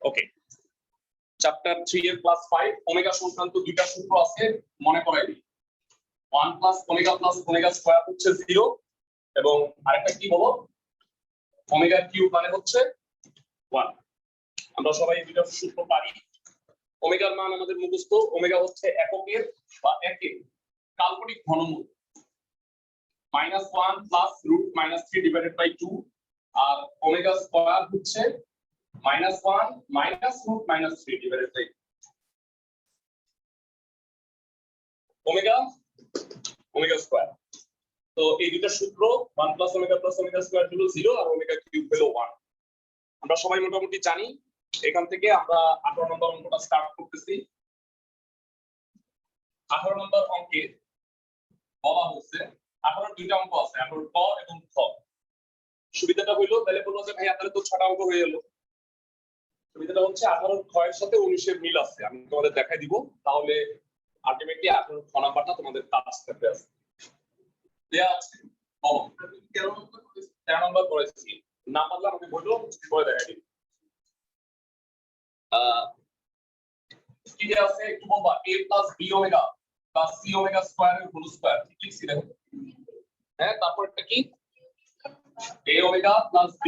ওকে, chapter 3 এর class 5 omega সংক্রান্ত দুইটা সূত্র আছে, মনে করাই দিই। 1 প্লাস ওমেগা স্কয়ার হচ্ছে 0 এবং আরেকটা কি বলো, ওমেগা কিউব মানে হচ্ছে 1। আমরা সবাই এই দুইটা সূত্র পারি। ওমেগার মান আমাদের মুখস্থ। ওমেগা হচ্ছে এককের বা একের কাল্পনিক ঘনমূল। -1 প্লাস রুট -3 ডিভাইডেড বাই 2, আর ওমেগা স্কয়ার হচ্ছে -1 minus root -3 divided by omega square. তো এই দুটো সূত্র 1 প্লাস ওমেগা স্কয়ার হলো 0 আর ওমেগা কিউব হলো 1। আমরা সবাই মোটামুটি জানি। এখান থেকে আমরা 18 নম্বর অঙ্কটা স্টার্ট করতেছি। 18 নম্বর অঙ্কে বলা হচ্ছে, 18 দুইটা অঙ্ক আছে, 18 ক এবং খ। সুবিধাটা হইলো, তাহলে বলবো যে ভাই আপনাদের তো 6টা অঙ্ক হয়ে গেল। সুবিধাটা হচ্ছে 18 খ এর সাথে 19 এর মিল আছে, আমি তোমাদের দেখাই দিব। তাহলে আলটিমেটলি 18 খ নাম্বারটা তোমাদের কাজ করতে আছে। দেয়া আছে। ও 13 নম্বর করেছি, না পারলে আমাকে বললো, করে দেখাই দিব। কি দেয়া আছে একটু বলবা। a plus b omega plus c omega square এর হোল স্কয়ার, ঠিক লিখছি দেখো। হ্যাঁ, তারপর একটা কি, a omega plus b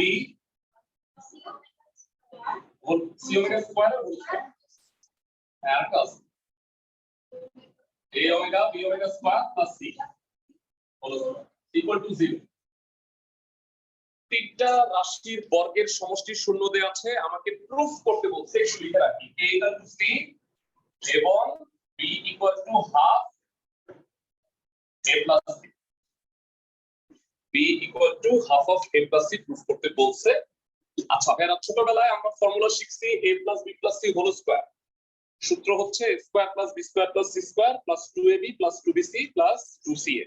whole c omega square এর হোল স্কয়ার। হ্যাঁ, আর কাজ a omega b omega square plus c whole square equal to 0। তিনটা রাশির বর্গের সমষ্টি শূন্য দেয়া আছে, আমাকে প্রুফ করতে বলছে। একটু লিখে রাখি, a ইকুয়াল টু c এবং b equal to half a plus c। b equal to half of a plus c proof করতে বলছে। আচ্ছা ভাইরা, ছোটবেলায় আমরা ফর্মুলা শিখছি a plus b plus c whole square. সূত্র হচ্ছে a square plus b square plus c square plus 2ab plus 2bc plus 2ca।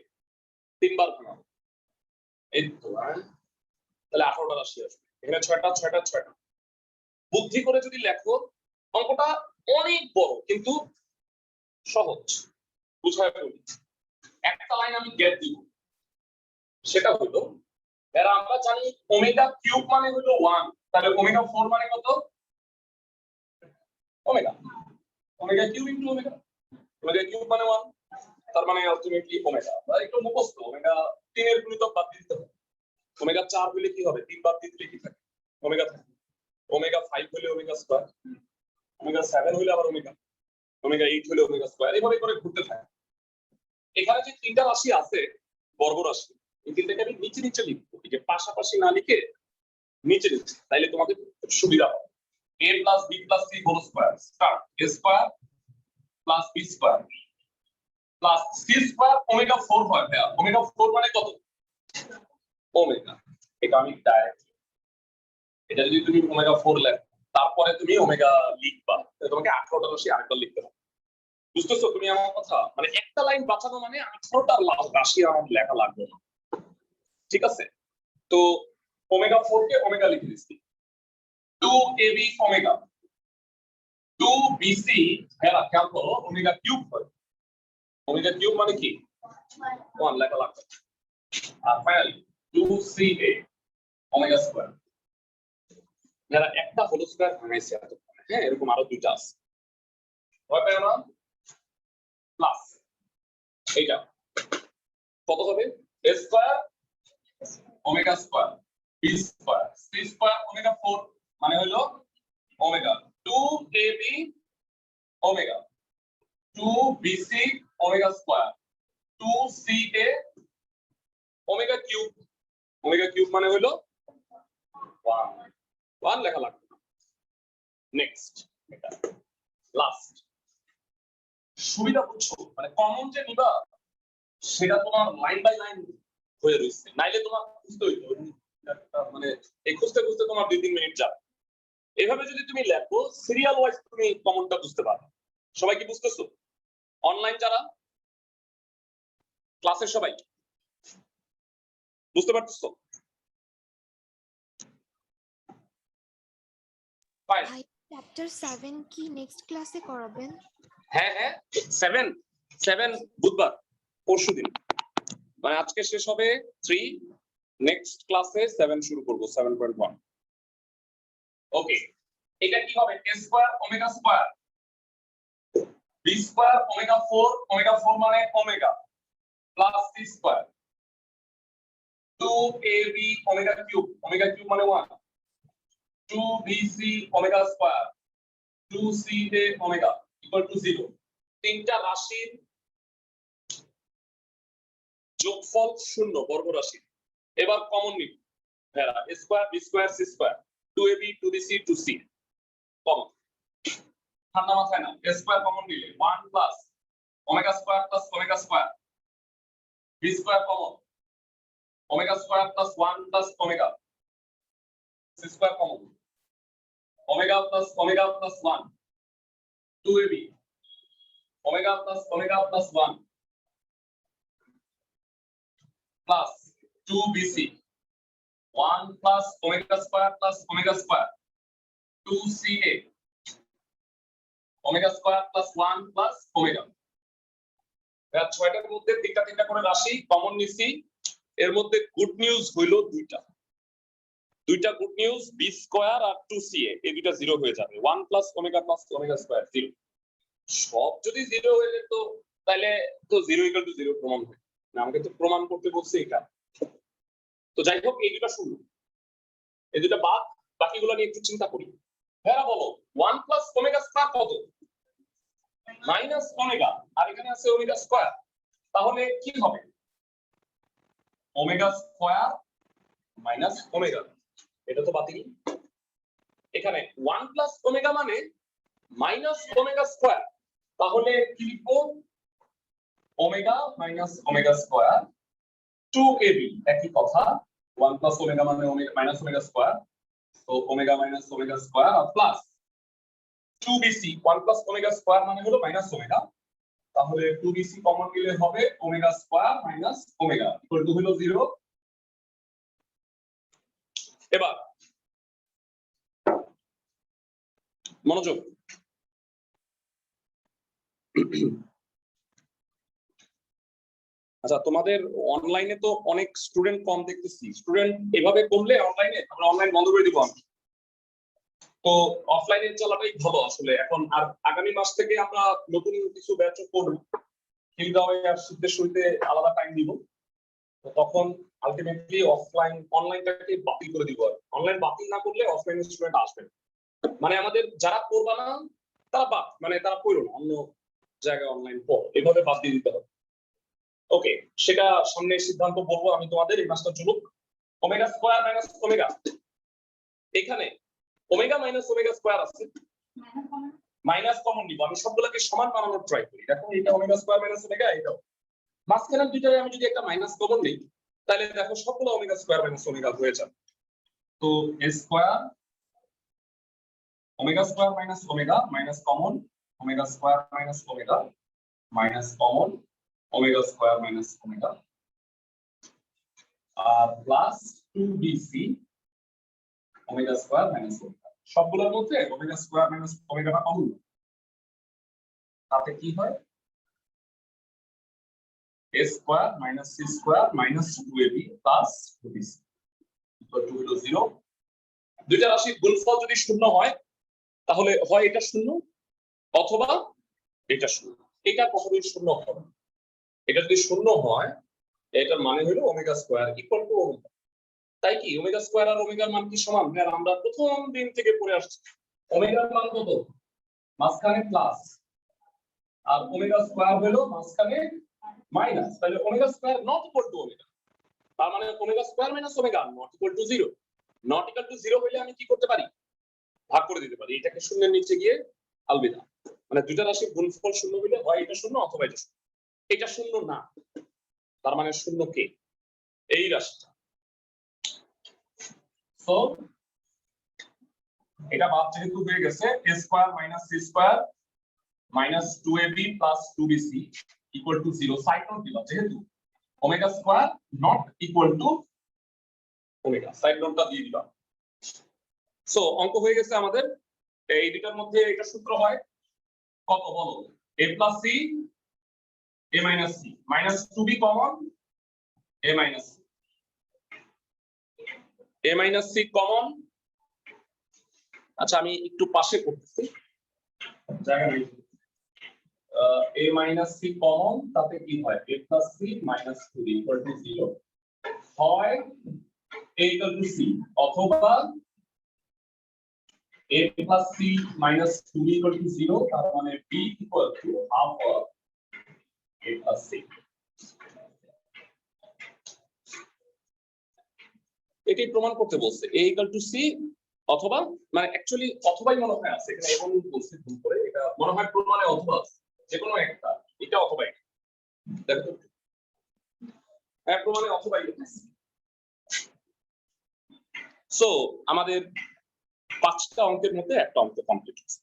তিনবার ভাঙাবো এই তো। তাহলে 18টা রাশি আসবে এখানে, 6টা। বুদ্ধি করে যদি লেখো, অঙ্কটা অনেক বড় কিন্তু সহজ। বুঝায় বলি, একটা লাইন আমি গ্যাপ দিব। সেটা হলো, এরা আমরা জানি ওমেগা কিউব মানে হলো 1, তাহলে ওমেগা 4 মানে কত? Omega cube into omega cube মানে 1, তার মানে আলটিমেটলি ওমেগা। একটু মুখস্থ, ওমেগা 3 এর গুণিতক বাদ দিতে হবে। ওমেগা 4 হলে কি হবে? 3 বাদ দিলে কি থাকে? ওমেগা থাকে। ওমেগা 5 হলে ওমেগা স্কয়ার, ওমেগা 7 হলে আবার ওমেগা 8 হলে ওমেগা স্কয়ার, এভাবে করে ঘুরতে থাকে। এখানে যে তিনটা রাশি আছে বর্গ রাশি, এই তিনটাকে আমি নিচে লিখবো, যে পাশাপাশি না লিখে নিচে লিখছি, তাইলে তোমাদের সুবিধা হবে। a plus b plus c whole square start a square plus b square plus c square omega 4 হয়। ভাইয়া ওমেগা 4 মানে কত? ওমেগা। এটা আমি ডাইরেক্ট, এটা যদি তুমি ওমেগা 4 লেখো তারপরে তুমি ওমেগা লিখবা, তাহলে তোমাকে 18টা রাশি আরেকবার লিখতে হবে। বুঝতেছো তুমি আমার কথা? মানে একটা লাইন বাঁচানো মানে 18টা রাশি আমার লেখা লাগবে না, ঠিক আছে? তো ওমেগা 4 কে ওমেগা লিখে দিচ্ছি। 2ab ওমেগা 2bc, হেরা খেয়াল করো, ওমেগা কিউব হয়। ওমেগা কিউব মানে কি? 1 লেখা লাগবে। আর ফাইনালি 2ca ওমেগা স্কয়ার। যারা একটা হোল স্কয়ার ভাঙাইছে, হ্যাঁ এরকম আরো দুইটা আছে, হয় পায় না? প্লাস এইটা কত হবে? a square omega square b square c square omega 4 মানে হলো omega 2ab omega 2bc omega square 2ca omega cube মানে হলো 1 লেখা লাগবে। নেক্সট, এটা লাস্ট। সুবিধা বুঝছো? মানে কমন যে নিবা সেটা তোমার লাইন বাই লাইন হয়ে রয়েছে, নাইলে তোমার বুঝতে হইতো, মানে এই খুঁজতে তোমার 2-3 মিনিট যাবে। এভাবে যদি তুমি লেখো সিরিয়াল ওয়াইজ তুমি কমনটা বুঝতে পারবে। সবাই কি বুঝতেছো? অনলাইন যারা ক্লাসের সবাই বুঝতে পারতেছো? ভাই চ্যাপ্টার 7 কি নেক্সট ক্লাসে করাবেন? হ্যাঁ 7 বুধবার, পরশুদিন। মানে আজকে শেষ হবে 3, নেক্সট ক্লাসে 7 শুরু করব, 7.1। ওকে, এটা কি হবে a square omega square b square omega 4 মানে omega plus c square 2ab omega cube মানে 1 2bc omega square 2ca omega equal to 0 তিনটা রাশির যোগফল শূন্য বর্গ রাশি এবার কমন নিব ভেরা a square b square c square 2ab 2bc 2c common ঠান্ডা মাথায় না a স্কয়ার কমন নিলে 1 plus omega square plus omega square b square common omega square plus 1 plus omega c square common omega plus 1 2ab omega plus 1 plus 2bc 1 plus omega square plus omega square 2ca omega square plus 1 plus omega এর ছয়টার মধ্যে তিনটা করে রাশি common নিছি এর মধ্যে good news হইল দুইটা গুড নিউজ b স্কয়ার আর 2ca এই দুইটা জিরো হয়ে যাবে 1 plus omega square 0 সব যদি জিরো হয়ে যেত তাহলে তো 0 = 0 প্রমাণ হয় আমাকে তো প্রমাণ করতে বলছে এটা তো যাই হোক এই দুটো শূন্য এই দুটো বাদ বাকিগুলো নিয়ে একটু চিন্তা করি ভেরা বলো 1 প্লাস ওমেগা স্কয়ার কত মাইনাস ওমেগা আর এখানে আছে ওমেগা স্কয়ার তাহলে কি হবে ওমেগা স্কয়ার মাইনাস ওমেগা এটা তো বাতিল এখানে 1 প্লাস ওমেগা মানে মাইনাস ওমেগা স্কয়ার তাহলে কি লিখবো omega minus omega square 2ab একই কথা 1 প্লাস ওমেগা মানে ওমেগা মাইনাস ওমেগা স্কয়ার তো ওমেগা মাইনাস ওমেগা স্কয়ার আর plus 2bc 1 plus omega square মানে হলো মাইনাস ওমেগা তাহলে 2bc কমন নিলে হবে omega square minus omega equal to হলো 0 এবার মনোযোগ আচ্ছা তোমাদের অনলাইনে তো অনেক স্টুডেন্ট কম দেখতেছি স্টুডেন্ট এভাবে কমলে অনলাইনে আমরা অনলাইন বন্ধ করে দিব তো অফলাইনে চলাটাই ভালো আসলে এখন আর আগামী মাস থেকে আমরা নতুন কিছু ব্যাচ করব কিন্তু আর শীতের শুরুতে আলাদা টাইম দিব তো তখন আলটিমেটলি অনলাইনটাকে বাতিল করে দিব অনলাইন বাতিল না করলে অফলাইন স্টুডেন্ট আসবে মানে আমাদের যারা পড়বা না তারা বাদ মানে তারা পড়ো না অন্য জায়গায় অনলাইন পড়ো এভাবে বাদ দিয়ে দিতে হবে ওকে সেটা সামনে সিদ্ধান্ত বলবো আমি তোমাদের এই মাসটা চলুক ওমেগা স্কয়ার মাইনাস ওমেগা এখানে ওমেগা মাইনাস ওমেগা স্কয়ার আছে মাইনাস কমন নিব আমি সবগুলোকে সমান বানানোর ট্রাই করি দেখো এটা ওমেগা স্কয়ার মাইনাস ওমেগা এটাও মাঝখানে দুইটারে আমি যদি একটা মাইনাস কমন নিই তাহলে দেখো সবগুলো ওমেগা স্কয়ার মাইনাস ওমেগা হয়ে যাবে তো a square omega square minus omega minus common omega square minus omega minus common omega square minus omega আর plus 2bc omega square minus omega সবগুলোর মধ্যে ওমেগা স্কয়ার মাইনাস ওমেগাটা common তাতে কি হয় a square minus c square minus 2ab plus 2bc equal to হলো 0 দুইটা রাশির গুণফল যদি শূন্য হয় তাহলে হয় এটা শূন্য অথবা এটা শূন্য এটা কখনোই শূন্য হবে না এটা যদি শূন্য হয় এটার মানে হলো omega square equal two omega তাই কি ওমেগা স্কয়ার আর ওমেগার মান কি সমান আর আমরা প্রথম দিন থেকে পড়ে আসছি ওমেগার মান কত মাঝখানে প্লাস আর ওমেগা স্কয়ার হলো মাঝখানে মাইনাস তাহলে omega square not equal to omega তার মানে omega square minus omega not equal to 0 not equal to 0 হলে আমি কি করতে পারি ভাগ করে দিতে পারি এটাকে শূন্যের নিচে গিয়ে আলবিদা মানে দুইটা রাশির গুণফল শূন্য হলে হয় এটা শূন্য অথবা এটা শূন্য এটা শূন্য না তার মানে শূন্য কে এই রাশিটা সো এটা বাদ যেহেতু হয়ে গেছে a square minus c square minus 2ab plus 2bc equal to 0 side note দিবা যেহেতু omega square not equal to omega side নোটটা দিয়ে দিবা সো অঙ্ক হয়ে গেছে আমাদের এই দুটার মধ্যে এটা সূত্র হয় কত বলো a plus c a minus c minus 2b common a minus c common আচ্ছা আমি একটু পাশে করতেছি, জায়গা নাই। a মাইনাস সি কমন, তাতে কি হয় a plus C minus 2 equal to 0 হয় a ইকুয়াল টু সি, অথবা a plus C minus 2 equal to 0, তার মানে b equal to half of a plus C. এটি প্রমাণ করতে বলছে a ইকুয়াল টু সি, অথবা মানে অ্যাকচুয়ালি অথবাই মনে হয় আছে এখানে, এমন বলছি ভুল করে, এটা মনে হয় প্রমাণে অথবা আছে, যে কোনো একটা, এটা অথবা এটা, দেখো হ্যাঁ প্রমাণে অথবাই আছে। সো আমাদের 5টা অঙ্কের মধ্যে একটা অঙ্ক কমপ্লিট হয়েছে।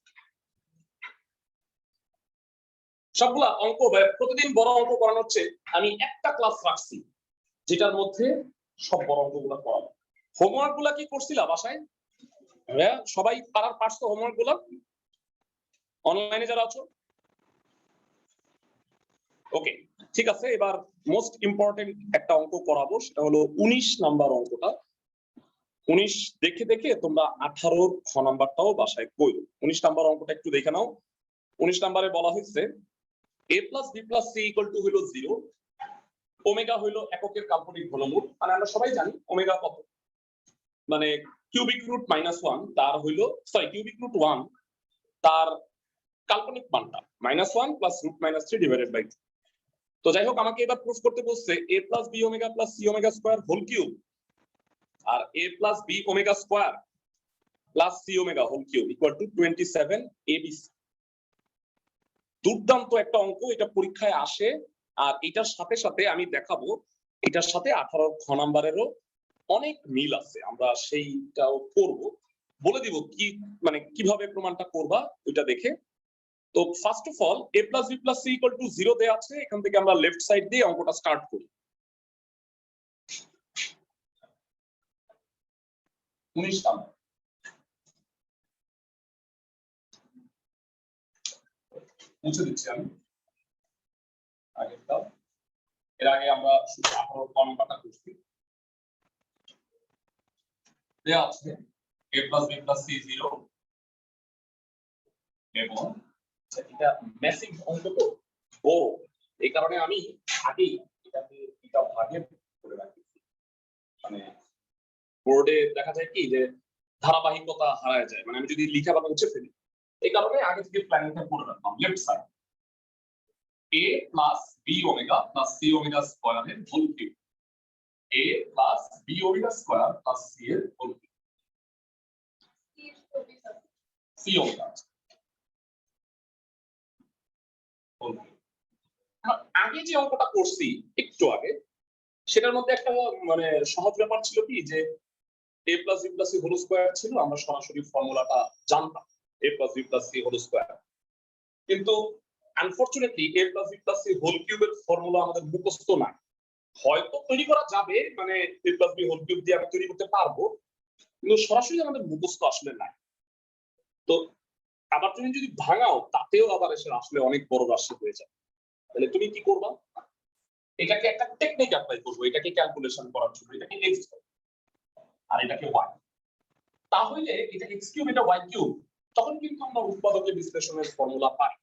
সবগুলা অঙ্ক প্রতিদিন বড় অঙ্ক করানো হচ্ছে, আমি একটা ক্লাস রাখছি যেটার মধ্যে সব বড় অঙ্কগুলো করাবো। হোমওয়ার্ক গুলা কি করছিলা বাসায়? হ্যাঁ সবাই পারার পারছো হোমওয়ার্ক গুলা? অনলাইনে যারা আছো ওকে ঠিক আছে। এবার মোস্ট ইম্পর্টেন্ট একটা অঙ্ক করাবো, সেটা হলো 19 নাম্বার অঙ্কটা। 19 দেখে দেখে তোমরা 18 খ নাম্বারটাও বাসায় করো। 19 নাম্বার অঙ্কটা একটু দেখে নাও। 19 নাম্বারে বলা হয়েছে a plus b plus c equal to হলো 0, ওমেগা হলো এককের কাল্পনিক ঘনমূল। মানে আমরা সবাই জানি ওমেগা কত, মানে কিউবিক রুট -1 তার হইলো, সরি কিউবিক রুট 1 তার কাল্পনিক মানটা -1 প্লাস রুট -3 ডিভাইডেড বাই 2। তো যাই হোক আমাকে এবার প্রুফ করতে বলছে a plus b omega plus c omega square whole cube আর a plus b omega square plus c omega whole cube equal to 27 abc। দুর্দান্ত একটা অঙ্ক, এটা পরীক্ষায় আসে। আর এটার সাথে সাথে আমি দেখাবো এটার সাথে 18 খ নাম্বারেরও অনেক মিল আছে, আমরা সেইটাও করব, বলে দিব কি মানে কিভাবে প্রমাণটা করবা ওইটা দেখে। তো first of all a plus b plus c equal to 0 দেয়া আছে, এখান থেকে আমরা লেফট সাইড দিয়ে অঙ্কটা স্টার্ট করি। 19 নাম্বার মুছে দিচ্ছি আমি আগেরটা, এর আগে আমরা শুধু 18 ক নাম্বারটা করছি। দেয়া আছে a plus b plus c 0 এবং এটা ম্যাসিভ অঙ্ক তো বড়, এই কারণে আমি আগেই এটাকে এটা ভাগে করে রাখি। মানে বোর্ডে দেখা যায় কি যে ধারাবাহিকতা হারায় যায়, মানে আমি যদি লিখা বানা মুছে ফেলি, এই কারণে আগে থেকে প্ল্যানিংটা করে রাখলাম। Left side a plus b omega plus c omega স্কয়ারের whole cube, a plus b omega square plus c এর whole cube, c omega whole cube. আগে যে অঙ্কটা করছি একটু আগে, সেটার মধ্যে একটা মানে সহজ ব্যাপার ছিল কি যে a plus b plus c whole square ছিল, আমরা সরাসরি ফর্মুলাটা জানতাম a plus b plus c whole square. কিন্তু unfortunately a plus b plus c whole কিউবের ফর্মুলা আমাদের মুখস্থ নাই। হয়তো তৈরি করা যাবে, মানে a plus b whole cube দিয়ে আমরা তৈরি করতে পারবো, কিন্তু সরাসরি আমাদের মুখস্থ আসলে নাই। তো আবার তুমি যদি ভাঙাও তাতেও আবার এসে আসলে অনেক বড় রাশি হয়ে যায়। তাহলে তুমি কি করবা? এটাকে একটা টেকনিক অ্যাপ্লাই করবো, এটাকে ক্যালকুলেশন করার জন্য, এটাকে x আর এটাকে y, তাহলে এটা x কিউব এটা y কিউব, তখন কিন্তু আমরা উৎপাদকের বিশ্লেষণের ফর্মুলা পাই।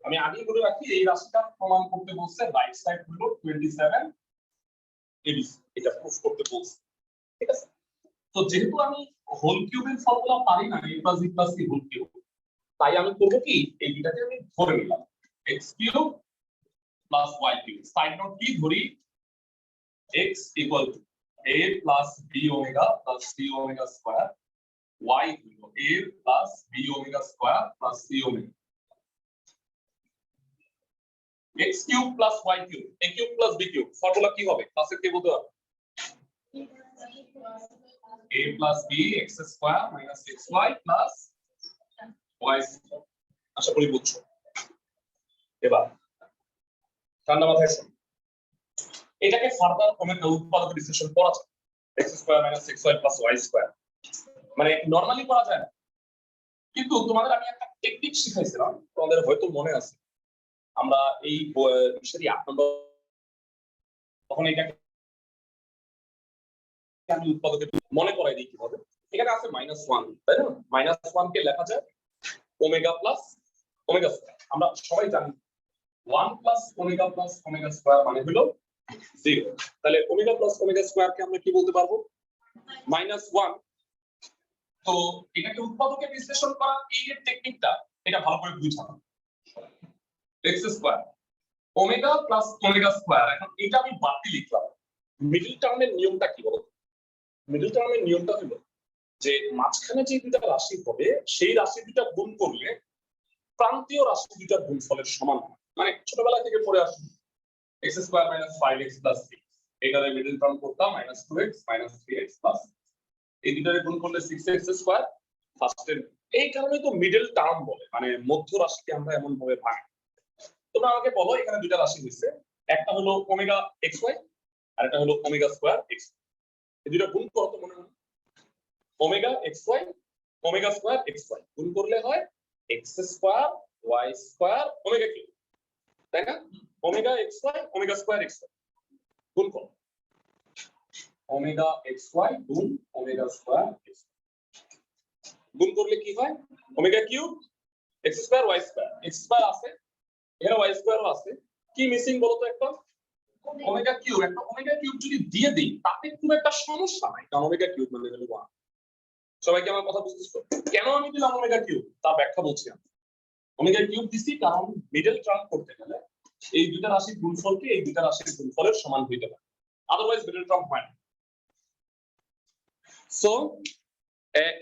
আমি আগেই বলে রাখি এই রাশিটা প্রমাণ করতে বলছে রাইট সাইড হলো 27 abc, এটা প্রুফ করতে বলছে, ঠিক আছে। তো যেহেতু আমি হোল কিউবের ফর্মুলা পারি না a plus b plus c whole cube, তাই আমি করব কি এই দুটাকে আমি ধরে নিলাম x cube plus y cube. Side note কি ধরি, x equal to a plus b omega plus c omega square, y হলো a plus b omega square plus c omega, x cube plus y cube, a cube plus b cube, formula কি হবে ক্লাসে কে বলতে পারবে? a plus b x square minus xy plus y square. আশা করি বুঝছো। এবার ঠান্ডা মাথায় শোনো, এটাকে ফার্দার উৎপাদক বিশ্লেষণ করা যায় x square minus xy plus y square, মানে নরমালি করা যায় না। কিন্তু তোমাদের আমি একটা টেকনিক শিখাইছিলাম, তোমাদের হয়তো মনে আছে, আমরা এই বিষয়টি 8 নম্বর তখন এটাকে আমি উৎপাদকের মনে করাই দিই কিভাবে। এখানে আছে -1, তাই না? -1 কে লেখা যায় ওমেগা প্লাস ওমেগা স্কয়ার। আমরা সবাই জানি 1 প্লাস ওমেগা স্কয়ার মানে হলো 0। তাহলে ওমেগা প্লাস ওমেগা স্কয়ার কে আমরা কি বলতে পারবো? -1। তো এটাকে উৎপাদকে বিশ্লেষণ করার এই যে টেকনিকটা, এটা ভালো করে বুঝানো। x square omega plus omega square, এখন এটা আমি বাড়তি লিখলাম। মিডল টার্মের নিয়মটা কি বলো? মিডল টার্মের নিয়মটা হলো যে মাঝখানে যে দুটো রাশি হবে সেই রাশি দুটো গুণ করলে প্রান্তীয় রাশি দুটোর গুণফলের সমান হয়। মানে ছোটবেলা থেকে পড়ে আসি x square minus 5x plus 6, এটারে মিডল টার্ম করতাম -2x মাইনাস 3x প্লাস, এই দুটোরে গুণ করলে 6x স্কয়ার ফার্স্টের। এই কারণে তো মিডল টার্ম বলে, মানে মধ্য রাশিকে আমরা এমন ভাবে ভাঙি। তোমরা আমাকে বলো এখানে দুটো রাশি হয়েছে, একটা হলো ওমেগা xy আর একটা হলো ওমেগা স্কয়ার x। এই দুটো গুণ করো তো মনে হয় omega xy omega square xy গুণ করলে হয় x square y square omega cube, তাই না? Omega xy omega square xy গুণ করো ওমেগা xy গুণ ওমেগা স্কয়ার xy, গুণ করলে কি হয় omega cube x square y square. x square আছে, এখানে y স্কয়ারও আছে, কি মিসিং বলো তো একটা? Omega cube. একটা ওমেগা কিউব যদি দিয়ে দিই তাতে খুব একটা সমস্যা নাই, কারণ ওমেগা কিউব মানে হলো 1। সবাই কি আমার কথা বুঝতেছো? কেন আমি দিলাম ওমেগা কিউব তার ব্যাখ্যা বলছি আমি। ওমেগা কিউব দিছি কারণ মিডল টার্ম করতে গেলে এই দুটো রাশির গুণফলকে এই দুটো রাশির গুণফলের সমান হইতে পারে, আদারওয়াইজ মিডল টার্ম হয় না। সো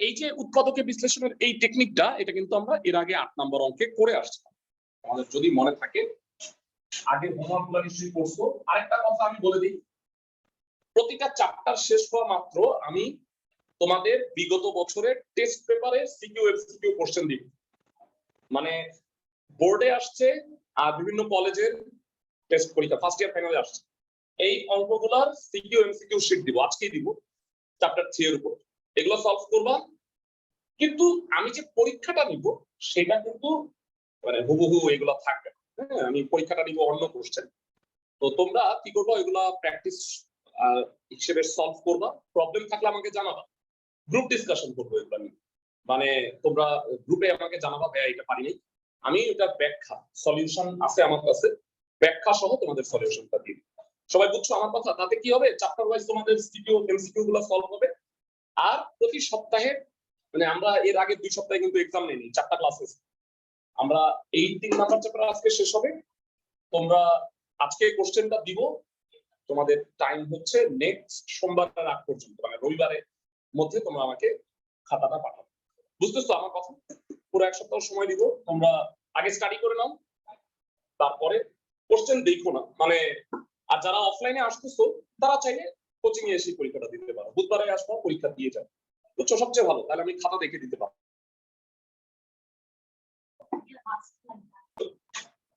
এই যে উৎপাদকে বিশ্লেষণের এই টেকনিকটা, এটা কিন্তু আমরা এর আগে 8 নম্বর অঙ্কে করে আসছি। আমাদের যদি মনে থাকে আগে হোমওয়ার্কগুলো নিশ্চয়ই করছো। আরেকটা কথা আমি বলে দিই, প্রতিটা চ্যাপ্টার শেষ হওয়া মাত্র আমি তোমাদের বিগত বছরের টেস্ট পেপারে সিকিউ এমসিকিউ কোশ্চেন দিব। মানে বোর্ডে আসছে আর বিভিন্ন কলেজের টেস্ট পরীক্ষা ফার্স্ট ইয়ার ফাইনালে আসছে, এই অঙ্কগুলোর সিকিউ এমসিকিউ শিট দিব, আজকেই দিব চ্যাপ্টার 3 এর উপর। এগুলো সলভ করবা, কিন্তু আমি যে পরীক্ষাটা নিব সেটা কিন্তু মানে হুবহু এগুলো থাকবে। হ্যাঁ, আমি পরীক্ষাটা নিব অন্য কোশ্চেন। তো তোমরা কি করবা, এগুলা প্র্যাকটিস হিসেবে সলভ করবা, প্রবলেম থাকলে আমাকে জানাবা, গ্রুপ ডিসকাশন করবো এগুলো নিয়ে। মানে তোমরা গ্রুপে আমাকে জানাবা ভাইয়া এটা পারিনি, আমি এটা ব্যাখ্যা সলিউশন আছে আমার কাছে, ব্যাখ্যা সহ তোমাদের সলিউশনটা দিই। সবাই বুঝছো আমার কথা? তাতে কি হবে, চ্যাপ্টার ওয়াইজ তোমাদের সিকিউ এমসিকিউ গুলো সলভ হবে। আর প্রতি সপ্তাহে, মানে আমরা এর আগে 2 সপ্তাহে কিন্তু এক্সাম নেইনি, 4টা ক্লাসেস আমরা, এই 3 নাম্বার চ্যাপ্টার আজকে শেষ হবে। তোমরা আজকে কোশ্চেনটা দিব, তোমাদের টাইম হচ্ছে নেক্সট সোমবারের আগ পর্যন্ত, মানে রবিবারের মধ্যে তোমরা আমাকে খাতাটা পাঠাও। বুঝতেছো আমার কথা? পুরো 1 সপ্তাহ সময় দিব, তোমরা আগে স্টাডি করে নাও, তারপরে কোশ্চেন দেখো না। মানে আর যারা অফলাইনে আসতেছো তারা চাইলে কোচিং এ এসে পরীক্ষাটা দিতে পারো, বুধবারে আসবো পরীক্ষা দিয়ে যাও, বুঝছো? সবচেয়ে ভালো, তাহলে আমি খাতা দেখে দিতে পারবো।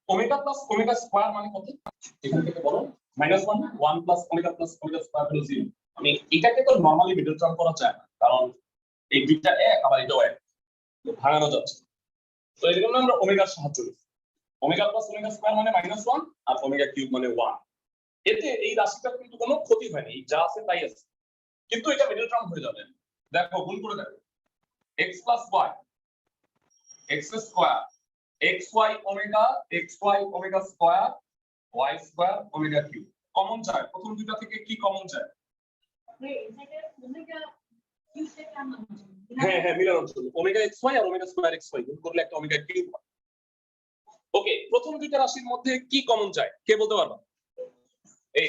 ওমেগা প্লাস ওমেগা স্কয়ার মানে কত? এখান থেকে বলো -1 1 প্লাস ওমেগা স্কয়ার হলো 0। আমি এটাকে তো নরমালি মিডল টার্ম করা যায় না, কারণ এই দুইটা এক আবার এটাও এক, তো ভাঙানো যাচ্ছে। তো এই জন্য আমরা ওমেগার সাহায্য নিই। ওমেগা প্লাস ওমেগা স্কয়ার মানে -1 আর ওমেগা কিউব মানে 1। এতে এই রাশিটার কিন্তু কোনো ক্ষতি হয়নি, যা আছে তাই আছে, কিন্তু এটা মিডল টার্ম হয়ে যাবে। দেখো গুণ করে দেখো, x plus y x square xy omega square y square omega cube common যায়। প্রথম দুটো থেকে কি কমন যায়? হ্যাঁ হ্যাঁ, মিলানোর জন্য ওমেগা xy আর ওমেগা স্কয়ার xy গুণ করলে একটা ওমেগা কিউব হয়। ওকে, প্রথম দুইটা রাশির মধ্যে কি কমন যায় কে বলতে পারবা?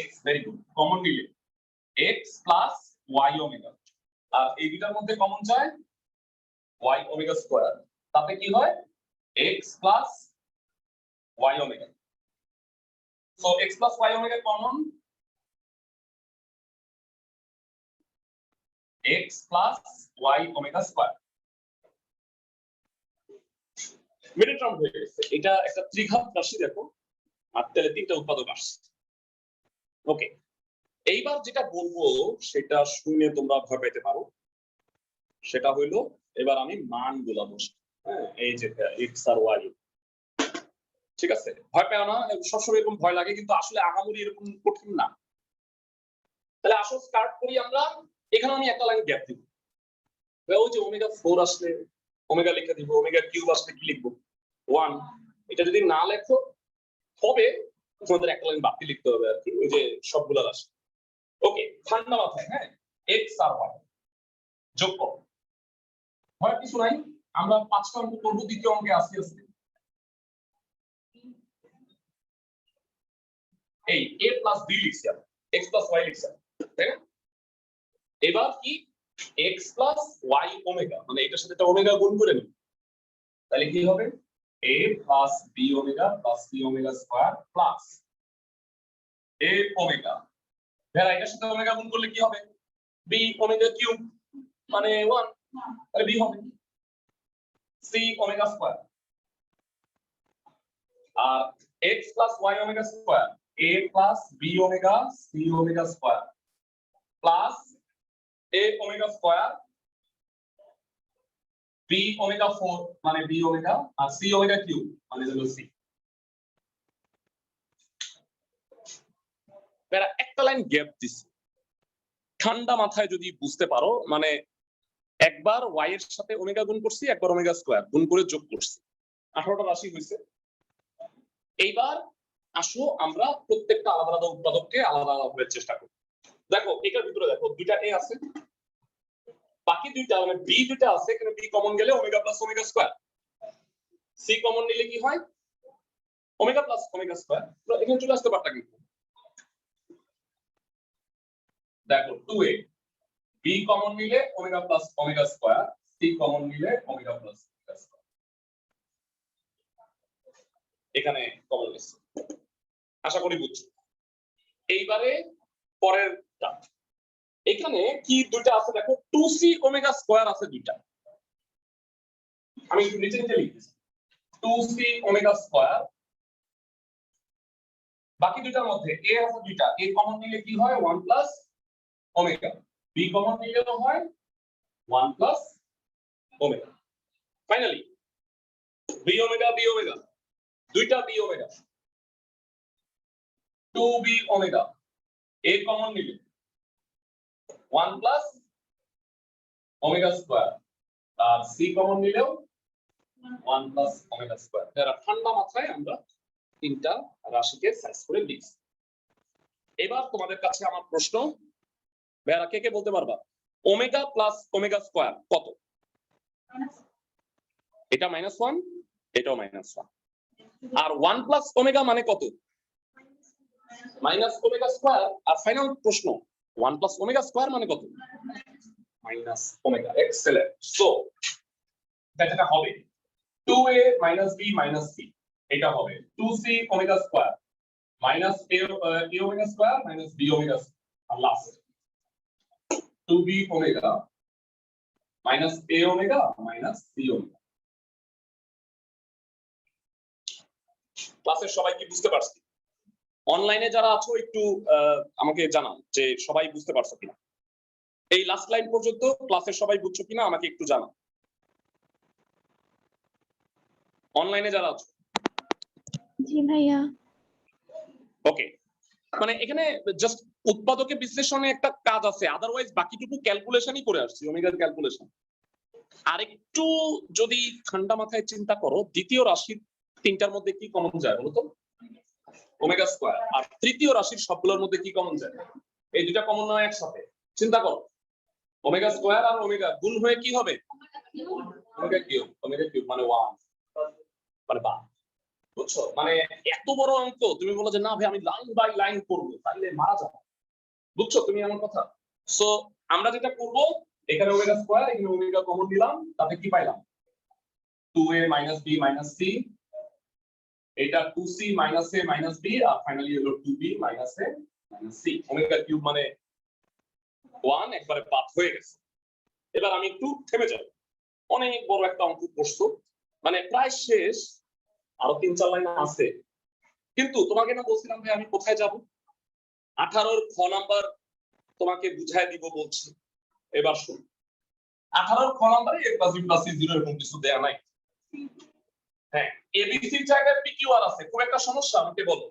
x, ভেরি গুড, কমন নিলে x প্লাস y ওমেগা। আর এই দুটার মধ্যে কমন যায় y ওমেগা স্কয়ার, তাতে কি হয় x plus y omega. So x plus y omega common, x plus y omega square middle term হয়ে গেছে। এটা একটা ত্রিঘাত রাশি, দেখো আর তাহলে 3টা উৎপাদক আসছে। ওকে, এইবার যেটা বলবো সেটা শুনে তোমরা ভয় পেতে পারো, সেটা হইলো এবার আমি মানগুলো বসি। হ্যাঁ, এই যে x আর y, ঠিক আছে? ভয় পেও না, সবসময় এরকম ভয় লাগে, কিন্তু আসলে আহামরি এরকম কঠিন না। তাহলে আসো স্টার্ট করি আমরা। এখানে আমি একটা লাইন গ্যাপ দিব, ওই যে ওমেগা 4 আসলে ওমেগা লিখে দিব, ওমেগা কিউব আসলে কি লিখবো 1। এটা যদি না লেখো হবে তোমাদের একটা লাইন বাকি লিখতে হবে আর কি, ওই যে সবগুলা রাশি। ওকে, ঠান্ডা মাথায় হ্যাঁ, x আর y যোগ করো। হয় কিছু নাই, আমরা 5টা অঙ্ক করব, দ্বিতীয় অঙ্কে আস্তে আস্তে। এই a প্লাস b লিখছি আমরা, x প্লাস y লিখছি, তাই না? এবার কি x প্লাস y ওমেগা, মানে এটার সাথে একটা ওমেগা গুণ করে নিই, তাহলে কি হবে a plus b omega plus c omega square plus a omega. ভেরা এটার সাথে ওমেগা গুণ করলে কি হবে b ওমেগা কিউব মানে 1, তাহলে b হবে c ওমেগা স্কয়ার। আর x plus y omega square a plus b omega c omega square plus a omega square b omega 4 মানে b ওমেগা আর c ওমেগা কিউব মানে হলো c। এরা একটা লাইন গ্যাপ দিছে, ঠান্ডা মাথায় যদি বুঝতে পারো, মানে একবার y এর সাথে ওমেগা গুণ করছি, একবার ওমেগা স্কয়ার গুণ করে যোগ করছি, 18টা রাশি হয়েছে। এইবার আসো আমরা প্রত্যেকটা আলাদা আলাদা উৎপাদককে আলাদা আলাদা ভাবে চেষ্টা করি। দেখো এটার ভিতরে দেখো দুইটা a আছে, বাকি দুইটা মানে b দুইটা আছে, এখানে b কমন গেলে omega plus omega square, c common নিলে কি হয় ওমেগা প্লাস ওমেগা স্কয়ার। তো এখানে চলে আসতে পারতা কিন্তু দেখো 2a, b কমন নিলে omega plus omega square, c common নিলে ওমেগা প্লাস ওমেগা স্কয়ার, এখানে কমন নিচ্ছে, আশা করি বুঝছো। এইবারে পরেরটা, এখানে কি দুইটা আছে দেখো 2c ওমেগা স্কয়ার আছে দুইটা, আমি একটু নিচে নিচে লিখতেছি 2c ওমেগা স্কয়ার। বাকি দুইটার মধ্যে a আছে দুইটা, a কমন নিলে কি হয় 1 প্লাস ওমেগা, b কমন নিলেও হয় 1 plus omega. Finally b omega দুইটা b omega 2b omega, a common নিলে 1 প্লাস ওমেগা স্কয়ার আর c কমন নিলেও 1 প্লাস ওমেগা স্কয়ার। এরা ঠান্ডা মাথায় আমরা তিনটা রাশিকে সাইজ করে লিখছি। এবার তোমাদের কাছে আমার প্রশ্ন, ভাইরা কে কে বলতে পারবা ওমেগা প্লাস ওমেগা স্কয়ার কত? এটা -1, এটাও -1, আর 1 প্লাস ওমেগা মানে কত? Minus omega square. আর ফাইনাল প্রশ্ন 1 প্লাস ওমেগা স্কয়ার মানে কত? Minus omega. এক্সেলেন্ট। সো এটা হবে 2a minus b minus c, এটা হবে 2c omega square minus a omega square minus b omega, আর last 2b omega minus a omega minus c omega. ক্লাসের সবাই কি বুঝতে পারছি? অনলাইনে যারা আছো একটু আমাকে জানাও যে সবাই বুঝতে পারছো কিনা। এই লাস্ট লাইন পর্যন্ত ক্লাসের সবাই বুঝছো কিনা আমাকে একটু জানাও, অনলাইনে যারা আছো। জি ভাইয়া। ওকে, মানে এখানে জাস্ট উৎপাদকে বিশ্লেষণে একটা কাজ আছে, আদারওয়াইজ বাকিটুকু ক্যালকুলেশনই করে আসছি, ওমেগার ক্যালকুলেশন। আর একটু যদি ঠান্ডা মাথায় চিন্তা করো, দ্বিতীয় রাশির তিনটার মধ্যে কি কমন যায় বলো তো? Omega square. আর তৃতীয় রাশির সবগুলোর মধ্যে কি কমন যায়? এই দুটা কমন নয় একসাথে, চিন্তা করো ওমেগা স্কয়ার আর ওমেগা গুণ হয়ে কি হবে ওমেগা কিউব মানে 1 মানে 12। বুঝছো? মানে এত বড় অঙ্ক তুমি বলো যে না ভাই আমি লাইন বাই লাইন করব, তাহলে মারা যাবে। বুঝছো তুমি আমার কথা? সো আমরা যেটা করব, এখানে ওমেগা স্কয়ার এখানে ওমেগা কমন নিলাম, তাতে কি পাইলাম 2a - b - c, এটা 2c - a - b, R finally হলো 2b - a - c। Omega cube মানে 1 একবারে বাদ হয়ে গেছে। এবার আমি একটু থেমে যাব, অনেক বড় একটা অঙ্ক করছো, মানে প্রায় শেষ, আরো 3-4 লাইন আছে। কিন্তু তোমাকে না বলছিলাম ভাই আমি কোথায় যাব? 18 খ নাম্বার তোমাকে বুঝায় দিব বলছি। এবার শুন, 18 খ নাম্বারে a + b + c 0 এরকম কিছু দেয়া নাই। হ্যাঁ, abc এর জায়গায় pqr আছে, খুব একটা সমস্যা আমাকে বলো।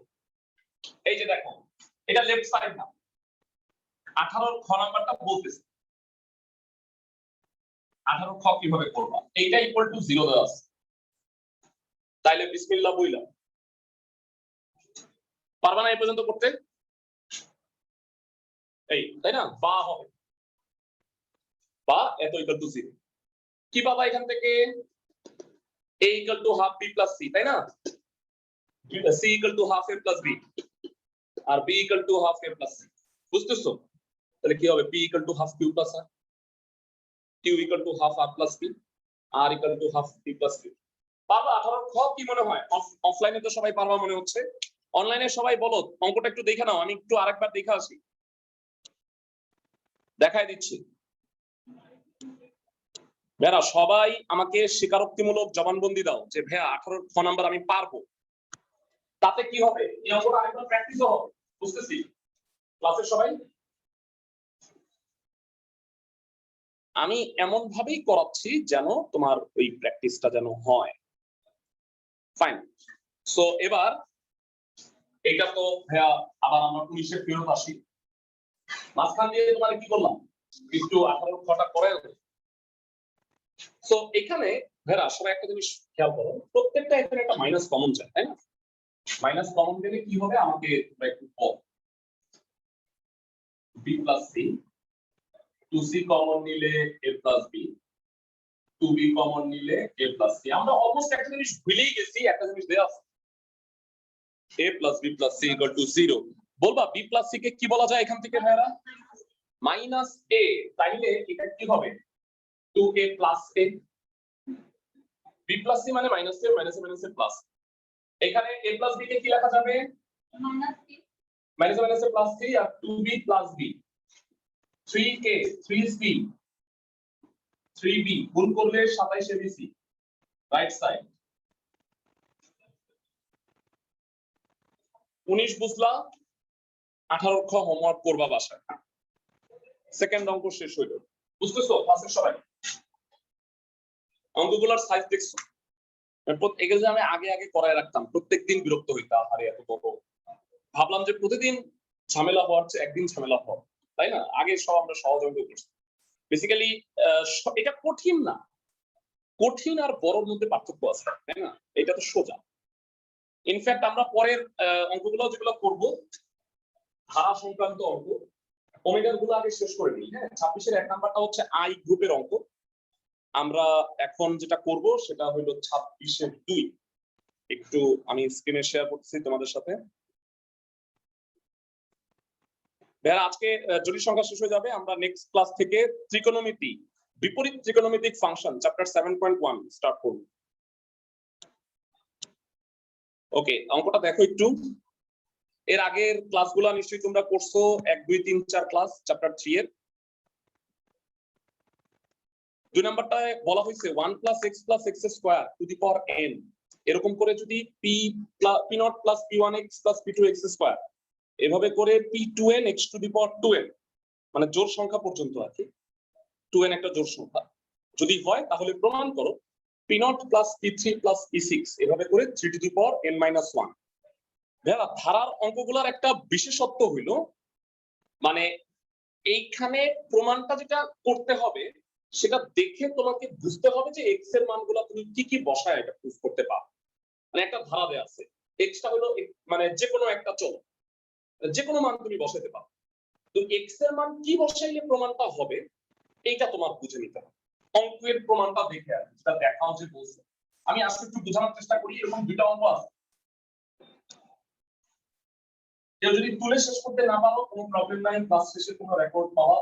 এই যে দেখো এটা লেফট সাইড না, 18 খ নাম্বারটা বলতেছে 18 খ কিভাবে করবা, এইটা ইকুয়াল টু 0 দেওয়া আছে, তাইলে বিসমিল্লাহ বইলা পারবা না এই পর্যন্ত করতে, এই তাই না, বা হবে বা এত ইকুয়াল টু 0, কি পাবা এখান থেকে a equal to half b plus c, তাই না, c equal to half a plus b আর b equal to half a plus c, বুঝতেছো? তাহলে কি হবে, p equal to half q plus r, q equal to half r plus p, r equal to half p plus q। পারবা 18 খ কি মনে হয়? অফলাইনে তো সবাই পারবা মনে হচ্ছে, অনলাইনে সবাই বলো অঙ্কটা একটু দেখে নাও, আমি একটু আরেকবার দেখে আসি, দেখাই দিচ্ছি। ভাইয়া সবাই আমাকে স্বীকারোক্তিমূলক জবানবন্দি দাও যে ভাইয়া 18 খ নাম্বার আমি পারবো, তাতে কি হবে, এই অঙ্কটা আরেকবার প্র্যাকটিসও হবে, বুঝতেছি ক্লাসের সবাই। আমি এমন ভাবেই করাচ্ছি যেন তোমার ওই প্র্যাকটিসটা যেন হয়, ফাইন। সো এবার এটা তো ভাইয়া আবার আমরা 19 ফেরত আসি, মাঝখান দিয়ে তোমার কি করলাম একটু 18 খটা করে। সো এখানে ভাইয়া সবাই একটা জিনিস খেয়াল করো, প্রত্যেকটা এখানে একটা মাইনাস কমন যায়, তাই না, মাইনাস কমন গেলে কি হবে আমাকে একটু বল, b plus c, 2c common নিলে a plus b, 2b common নিলে a প্লাস c। আমরা অলমোস্ট একটা জিনিস ভুলেই গেছি, একটা জিনিস দেয়া আছে a plus b plus c equal to 0। বলবা b প্লাস c কে কি বলা যায় এখান থেকে ভাইরা, মাইনাস a, তাইলে এটা কি হবে 2a plus a, b plus c মানে minus a, minus a minus a plus, এখানে a প্লাস b কে কি লেখা যাবে minus a minus a plus 3, আর 2b plus b, 3a 3c 3b গুণ করলে 27 abc, রাইট সাইড 19 বুঝলা, 18 খ হোমওয়ার্ক করবা বাসায়, সেকেন্ড অঙ্ক শেষ হইল, বুঝতেছো ক্লাসের সবাই? অঙ্কগুলোর সাইজ দেখছো, এগুলো যে আমি আগে আগে করায় রাখতাম, প্রত্যেকদিন বিরক্ত হইতাম, আরে এত বড়, ভাবলাম যে প্রতিদিন ঝামেলা হওয়ার চেয়ে একদিন ঝামেলা হওয়া, তাই না, আগে সব আমরা সহজ অঙ্ক করছি। বেসিক্যালি এটা কঠিন না, কঠিন আর বড়র মধ্যে পার্থক্য আছে, তাই না, এটা তো সোজা। ইনফ্যাক্ট আমরা পরের অঙ্কগুলো যেগুলো করব ধারা সংক্রান্ত অঙ্ক, ওমেগার গুলো আগে শেষ করে নিই, হ্যাঁ। 26-এর 1 নাম্বারটা হচ্ছে আই গ্রুপের অঙ্ক, আমরা এখন যেটা করব সেটা হলো 26-এর 2। একটু আমি স্ক্রিনে শেয়ার করতেছি তোমাদের সাথে। ভাইয়া আজকে জটিল সংখ্যা শেষ হয়ে যাবে, আমরা নেক্সট ক্লাস থেকে ত্রিকোণমিতি, বিপরীত ত্রিকোণমিতিক ফাংশন চ্যাপ্টার 7.1 স্টার্ট করব। ওকে, অঙ্কটা দেখো একটু, এর আগের ক্লাসগুলো নিশ্চয়ই তোমরা করছো, 1 2 3 4 ক্লাস চ্যাপ্টার 3 এর। 2 নাম্বারটায় বলা হয়েছে 1 + x + x² two the power n, এরকম করে যদি p0 + p1x + p2x² এভাবে করে p2n x two the power 2n, মানে জোড় সংখ্যা পর্যন্ত আছে, 2n একটা জোড় সংখ্যা যদি হয়, তাহলে প্রমাণ করো p0 + p3 + p6 এভাবে করে 3 টু দি পাওয়ার n - 1। ভাইয়া ধারার অঙ্কগুলোর একটা বিশেষত্ব হইলো, মানে এইখানে প্রমাণটা যেটা করতে হবে সেটা দেখে তোমাকে বুঝতে হবে যে x এর মানগুলো তুমি কি কি বসায় এটা প্রুফ করতে পারো। মানে একটা ধারা দেয়া আছে, x টা হলো মানে যে কোনো একটা চলক, যে কোনো মান তুমি বসাতে পারো, তো x এর মান কি বসাইলে প্রমাণটা হবে এইটা তোমার বুঝে নিতে হবে। অঙ্কের প্রমাণটা দেখে আর সেটা দেখাও যে বলছে, আমি আজকে একটু বোঝানোর চেষ্টা করি। এরকম দুইটা অঙ্ক আছে, কেউ যদি তুলে শেষ করতে না পারো কোনো প্রবলেম নাই, ক্লাস শেষে কোনো রেকর্ড পাওয়া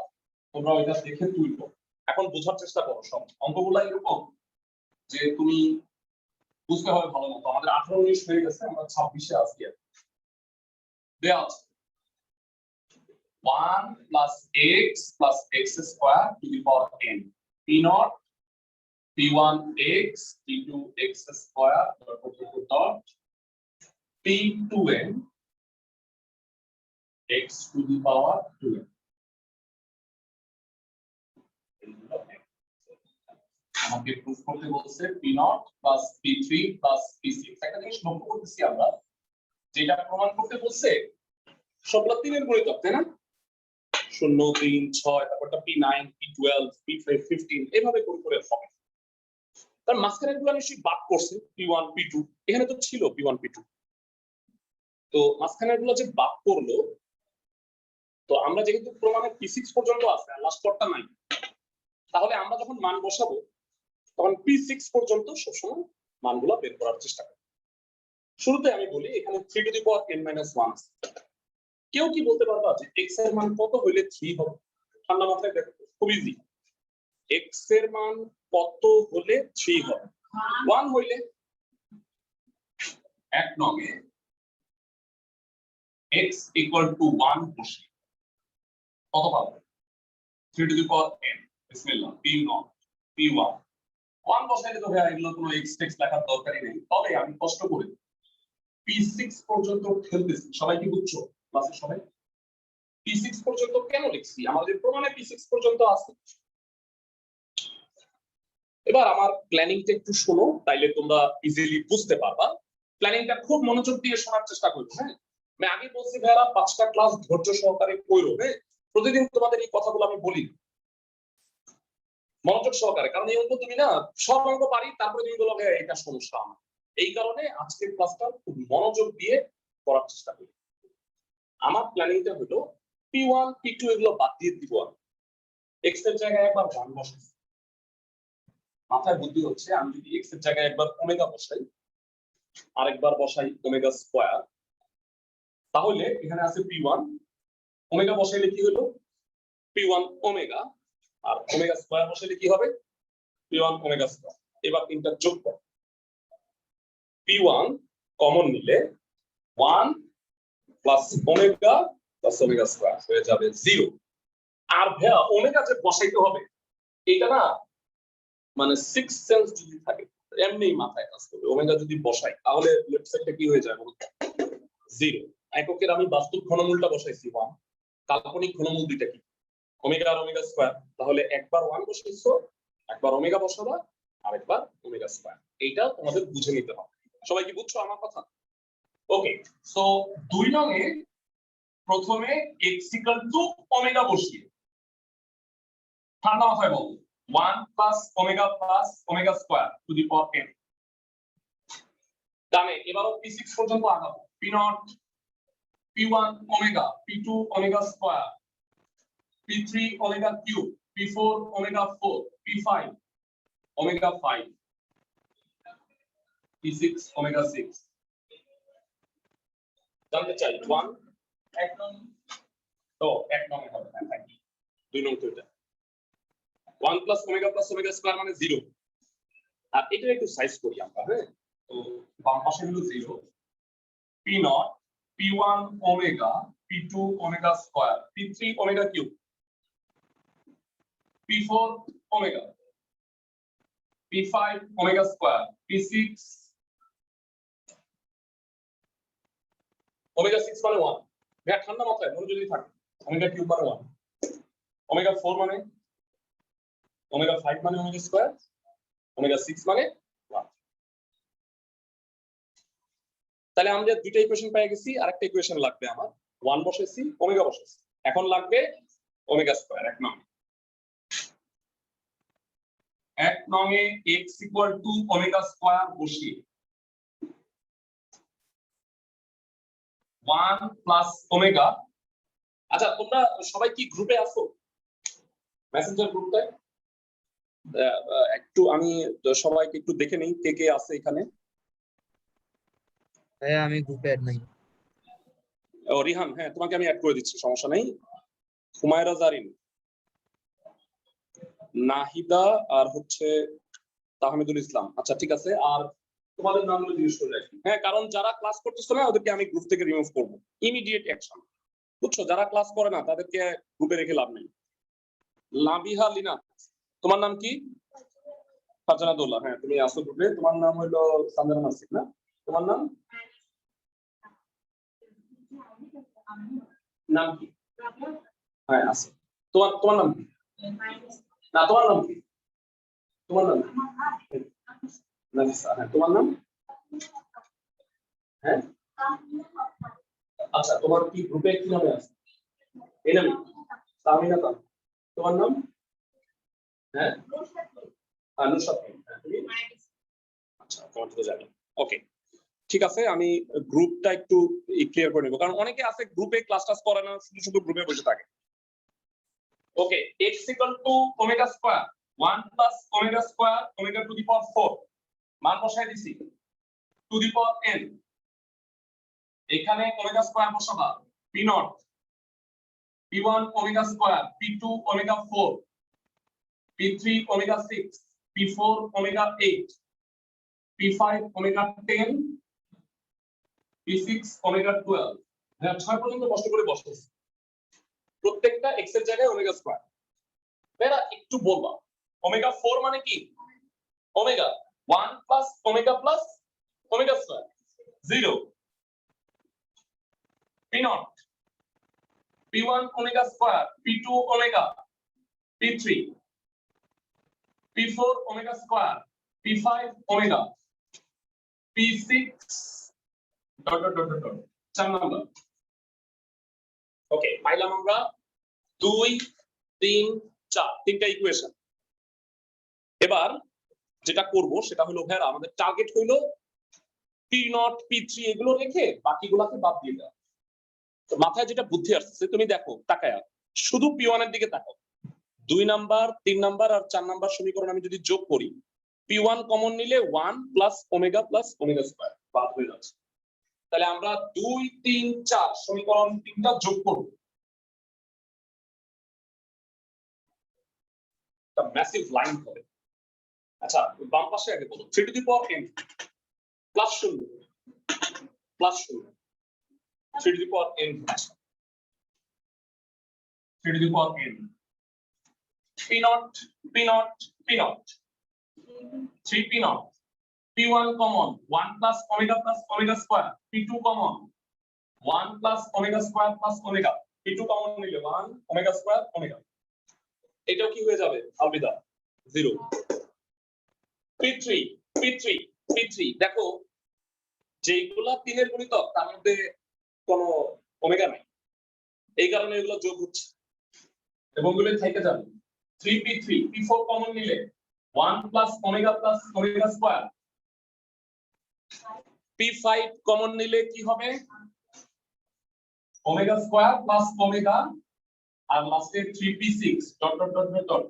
তোমরা ওইটা দেখে তুলবো। এখন বোঝার চেষ্টা করো, সব অঙ্কগুলো এরকম যে তুমি বুঝতে হবে ভালো মতো। আমাদের 18 19 হয়ে গেছে, আমরা 26-এ আছি। দেয়া আছে 1 + x + x² two the power n, p0 p1x p2x² dot p2n x to the power 2n। আমাকে প্রুফ করতে বলছে p0 + p3 + p6। একটা জিনিস লক্ষ্য করতেছি আমরা, যেটা প্রমাণ করতে বলছে সবগুলো 3 এর গুণিতক, তাই না, 0 3 6 তারপরটা P9 P12 P5 15 এভাবে করে হবে। তার মাঝখানে গুলো নিশ্চয়ই বাদ করছে P1 P2, এখানে তো ছিল P1 P2, তো মাঝখানে গুলো যে বাদ করলো, তো আমরা যেহেতু প্রমাণে P6 পর্যন্ত আছে আর লাস্ট পদটা নাই, তাহলে আমরা যখন মান বসাবো তখন P6 পর্যন্ত সবসময় মানগুলো বের করার চেষ্টা করব। শুরুতে আমি বলি এখানে 3 টু দি পাওয়ার n - 1 আছে। কেউ কি বলতে পারবা যে x এর মান কত হইলে 3 হবে? ঠান্ডা মাথায় দেখো, খুব ইজি। x এর মান কত হলে 3 হবে? 1 হইলে, এক নগে x = 1 বসি কত পাবো? 3 টু দি পাওয়ার n, বিসমিল্লাহ, P0 P1 1 বসাইলে তো ভাই এগুলো কোনো x টেক্স লেখার দরকারই নেই। তবে আমি কষ্ট করে P6 পর্যন্ত খেলতেছি, সবাই কি বুঝছো ক্লাসে সবাই? P6 পর্যন্ত কেন লিখছি? আমাদের প্রমাণে P6 পর্যন্ত আছে। এবার আমার প্ল্যানিংটা একটু শোনো, তাইলে তোমরা ইজিলি বুঝতে পারবা। প্ল্যানিংটা খুব মনোযোগ দিয়ে শোনার চেষ্টা করবে। হ্যাঁ, আমি আগে বলছি ভাইরা 5টা ক্লাস ধৈর্য সহকারে কইরো। হ্যাঁ, প্রতিদিন তোমাদের এই কথাগুলো আমি বলি মনোযোগ সহকারে, কারণ এই অঙ্ক তুমি না সব অঙ্ক পারি, তারপরে তুমি বলো ভাই এটা সমস্যা আমার। এই কারণে আজকের ক্লাসটা খুব মনোযোগ দিয়ে করার চেষ্টা করি। আমার প্ল্যানিংটা হলো P1 P2 এগুলো বাদ দিয়ে দিব আমি, x এর জায়গায় একবার 1 বসাই। মাথায় বুদ্ধি হচ্ছে, আমি যদি x এর জায়গায় একবার ওমেগা বসাই, আরেকবার বসাই ওমেগা স্কয়ার, তাহলে এখানে আছে P1, ওমেগা বসাইলে কি হলো? P1 ওমেগা, আর ওমেগা স্কয়ার বসাইলে কি হবে? P1 omega square. এবার তিনটা যোগ করো, P1 কমন নিলে 1 plus omega plus omega square হয়ে যাবে 0। আর ভাইয়া ওমেগা যে বসাইতে হবে, এটা না মানে 6 সেন্স যদি থাকে এমনি মাথায় কাজ করবে। ওমেগা যদি বসাই তাহলে লেফট সাইডটা কি হয়ে যায় বলতো? 0। এককের আমি বাস্তব ঘনমূলটা বসাইছি 1, কাল্পনিক ঘনমূল দুইটা কি? ওমেগা আর ওমেগা স্কয়ার। তাহলে একবার 1 বসাইছো, একবার ওমেগা বসাবা, আরেকবার ওমেগা স্কয়ার। এইটা তোমাদের বুঝে নিতে হবে। সবাই কি বুঝছো আমার কথা? ওকে, সো 2 নং এ প্রথমে x = ওমেগা বসিয়ে ঠান্ডা মাথায় বলবো 1 plus omega square to the power n। ডানে এবারও P6 পর্যন্ত আগাবো। P0 P1 omega, P2 omega square, P3 omega cube, P4 omega 4, P5 omega 5, P6 omega 6। জানতে চাই 1 এক নং, তো এক নং হবে না, থাকি 2 নং তো এটা 1 প্লাস ওমেগা স্কয়ার মানে 0। আর এটা একটু সাইজ করি আমরা। হ্যাঁ, তো বাম পাশে হলো 0, P0 P1 omega, P2 omega square, P3 omega cube, P4 omega, P5 omega square, P6 omega 6 মানে 1। ভাই ঠান্ডা মাথায় মনোযোগ দিয়ে থাকে। ওমেগা কিউব মানে 1, ওমেগা 4 মানে, ওমেগা 5 মানে ওমেগা স্কয়ার, ওমেগা 6 মানে 1। তাহলে আমরা দুইটা ইকুয়েশন পেয়ে গেছি, আরেকটা ইকুয়েশন লাগবে আমার। 1 বসাইছি, ওমেগা বসাইছি, এখন লাগবে ওমেগা স্কয়ার। এক নং এ x = ওমেগা স্কয়ার বসিয়ে 1 প্লাস ওমেগা। আচ্ছা, তোমরা সবাই কি গ্রুপে আছো? মেসেঞ্জার গ্রুপটায় একটু আমি সবাইকে একটু দেখে নেই কে কে আছে এখানে। হ্যাঁ, আমি গ্রুপে অ্যাড নাই। ও রিহান, হ্যাঁ তোমাকে আমি অ্যাড করে দিচ্ছি, সমস্যা নেই। হুমায়রা জারিন, নাহিদা, আর হচ্ছে তাহমিদুল ইসলাম। আচ্ছা ঠিক আছে, আর তোমাদের নামগুলো জিজ্ঞেস করে রাখি। হ্যাঁ, কারণ যারা ক্লাস করতেছ না ওদেরকে আমি গ্রুপ থেকে রিমুভ করব, ইমিডিয়েট অ্যাকশন। বুঝছো? যারা ক্লাস করে না তাদেরকে গ্রুপে রেখে লাভ নেই। লাবিহা লিনা, তোমার নাম কি? ফারজানাদুল্লাহ, হ্যাঁ তুমি আসো গ্রুপে। তোমার নাম হলো সানজানা নাসিক না? তোমার নাম নাম কি? হ্যাঁ আছে। তোমার তোমার নাম কি? না, তোমার নাম কি? তোমার নাম নাফিসা। হ্যাঁ তোমার নাম? হ্যাঁ আচ্ছা, তোমার কি গ্রুপে কি নামে আছে? এই নামে? তামিনা তান, তোমার নাম? হ্যাঁ, নুসরাত। আচ্ছা, তোমার তো জানি। ওকে, ঠিক আছে, আমি গ্রুপটা একটু ক্লিয়ার করে নেব, কারণ অনেকে আছে গ্রুপে ক্লাস টাস করে না, শুধু শুধু গ্রুপে বসে থাকে। Okay, x = omega square 1 plus omega square omega to the power 4, মান বসাই দিছি টু দি পাওয়ার n। এখানে ওমেগা স্কয়ার বসাবা p0, p1 omega square, p2 omega 4, p3 omega 6, p4 omega 8, p5 omega 10, p6 omega 12। হ্যাঁ, 6 পর্যন্ত কষ্ট করে বসতেছি, প্রত্যেকটা x এর জায়গায় ওমেগা স্কয়ার। এরা একটু বলবা ওমেগা 4 মানে কি? Omega 1 plus omega square 0, p0, p1 omega square, p2 omega, p3, p4 omega square, p5 omega, p6 dot dot dot dot 4 number. Okay, পাইলাম আমরা 2 3 4 তিনটা ইকুয়েশন। এবার যেটা করব সেটা হলো ভাইরা, আমাদের টার্গেট হলো p0 p3 এগুলো রেখে বাকিগুলোকে বাদ দিয়ে দাও। তো মাথায় যেটা বুদ্ধি আসছে, তুমি দেখো তাকায়া শুধু p1 এর দিকে তাকাও। 2 নাম্বার 3 নাম্বার আর 4 নাম্বার সমীকরণ আমি যদি যোগ করি, p1 কমন নিলে 1 প্লাস ওমেগা স্কয়ার বাদ হয়ে যাচ্ছে। তাহলে আমরা 2 3 4 সমীকরণ তিনটা যোগ করব, একটা ম্যাসিভ লাইন হবে। আচ্ছা, বাম পাশে আগে বলো 3 two the power n plus 0 plus 0, 3 to the power n, 3 to the power n, p0 p0 p0, 3p0, p1 common 1 plus omega square, p2 common 1 plus omega square plus omega, p2 common নিলে 1 omega square omega, এটাও কি হয়ে যাবে Alvida 0। p3 p3 p3 দেখো যেগুলা 3 এর গুণিতক তার মধ্যে কোনো ওমেগা নাই, এই কারণে এগুলো যোগ হচ্ছে এবং গুলো থেকে যাবে। 3p3 p4 কমন নিলে 1 plus omega square, p5 common নিলে কি হবে ওমেগা স্কয়ার প্লাস ওমেগা, আর লাস্টে 3p6 dot dot dot dot.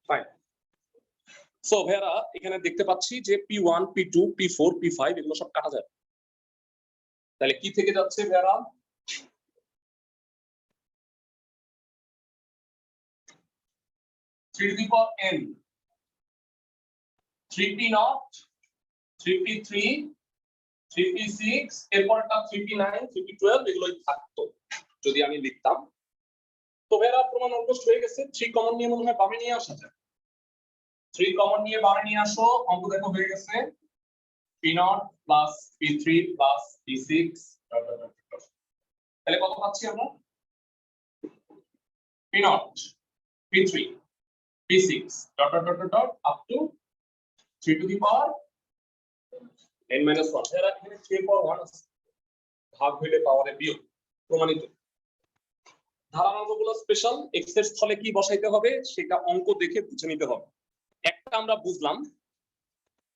Fine. So ভাইরা এখানে দেখতে পাচ্ছি যে p1 p2 p4 p5 এগুলো সব কাটা যাবে। তাহলে কি থেকে যাচ্ছে ভাইরা? 3 to the power n, 3p0, 3p3, 3p6, এরপরটা 3p9, 3p12 এগুলোই থাকতো যদি আমি লিখতাম। তো ভাইরা প্রমাণ অলমোস্ট হয়ে গেছে। 3 কমন নিয়ে মনে হয় বামে নিয়ে আসা যায়। 3 কমন নিয়ে বামে নিয়ে আসো, অঙ্ক দেখো হয়ে গেছে p0 plus p3 plus p6। তাহলে কত পাচ্ছি আমরা? p0 p3 p6 dot dot dot dot up to 3 two the power n - 1। এরা এখানে 3 পাওয়ার 1 আছে, ভাগ হইলে পাওয়ারে বিয়োগ, প্রমাণিত। ধারণাগুলো স্পেশাল, x এর স্থলে কি বসাইতে হবে সেটা অঙ্ক দেখে বুঝে নিতে হবে। একটা আমরা বুঝলাম,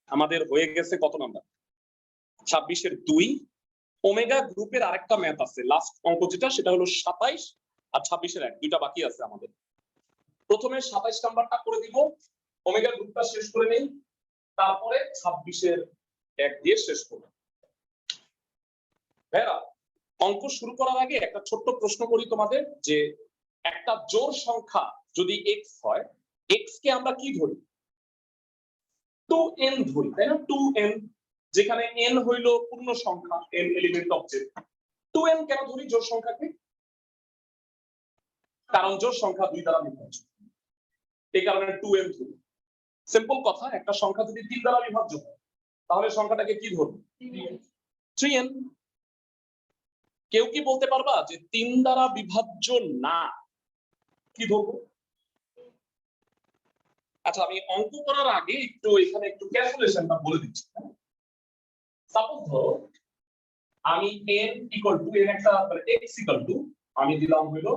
আমাদের হয়ে গেছে কত নাম্বার? 26 এর 2। ওমেগা গ্রুপের আরেকটা ম্যাথ আছে, লাস্ট অঙ্ক যেটা, সেটা হলো 27 আর 26 এর 1, দুইটা বাকি আছে আমাদের। প্রথমে 27 নাম্বারটা করে দিব, ওমেগা গ্রুপটা শেষ করে নেই, তারপরে 26 এর 1 দিয়ে শেষ করব। ভাইরা অঙ্ক শুরু করার আগে একটা ছোট্ট প্রশ্ন করি তোমাদের, যে একটা জোড় সংখ্যা যদি x হয়, x কে আমরা কি ধরি? 2n ধরি, তাই না? 2n, যেখানে n হইল পূর্ণ সংখ্যা, n এলিমেন্ট অবজেক্ট। 2n কেন ধরি জোড় সংখ্যাকে? কারণ জোড় সংখ্যা 2 দ্বারা বিভাজ্য, এই কারণে 2n ধরি। সিম্পল কথা, একটা সংখ্যা যদি 3 দ্বারা বিভাজ্য হয় তাহলে সংখ্যাটাকে কি ধরব? 3n। কেউ কি বলতে পারবা যে 3 দ্বারা বিভাজ্য না, কি ধরবো? আচ্ছা, আমি অঙ্ক করার আগে একটু এখানে একটু ক্যালকুলেশনটা বলে দিচ্ছি। সাপোজ ধরো আমি n ইকুয়াল টু n একটা x ইকুয়াল টু আমি দিলাম হলো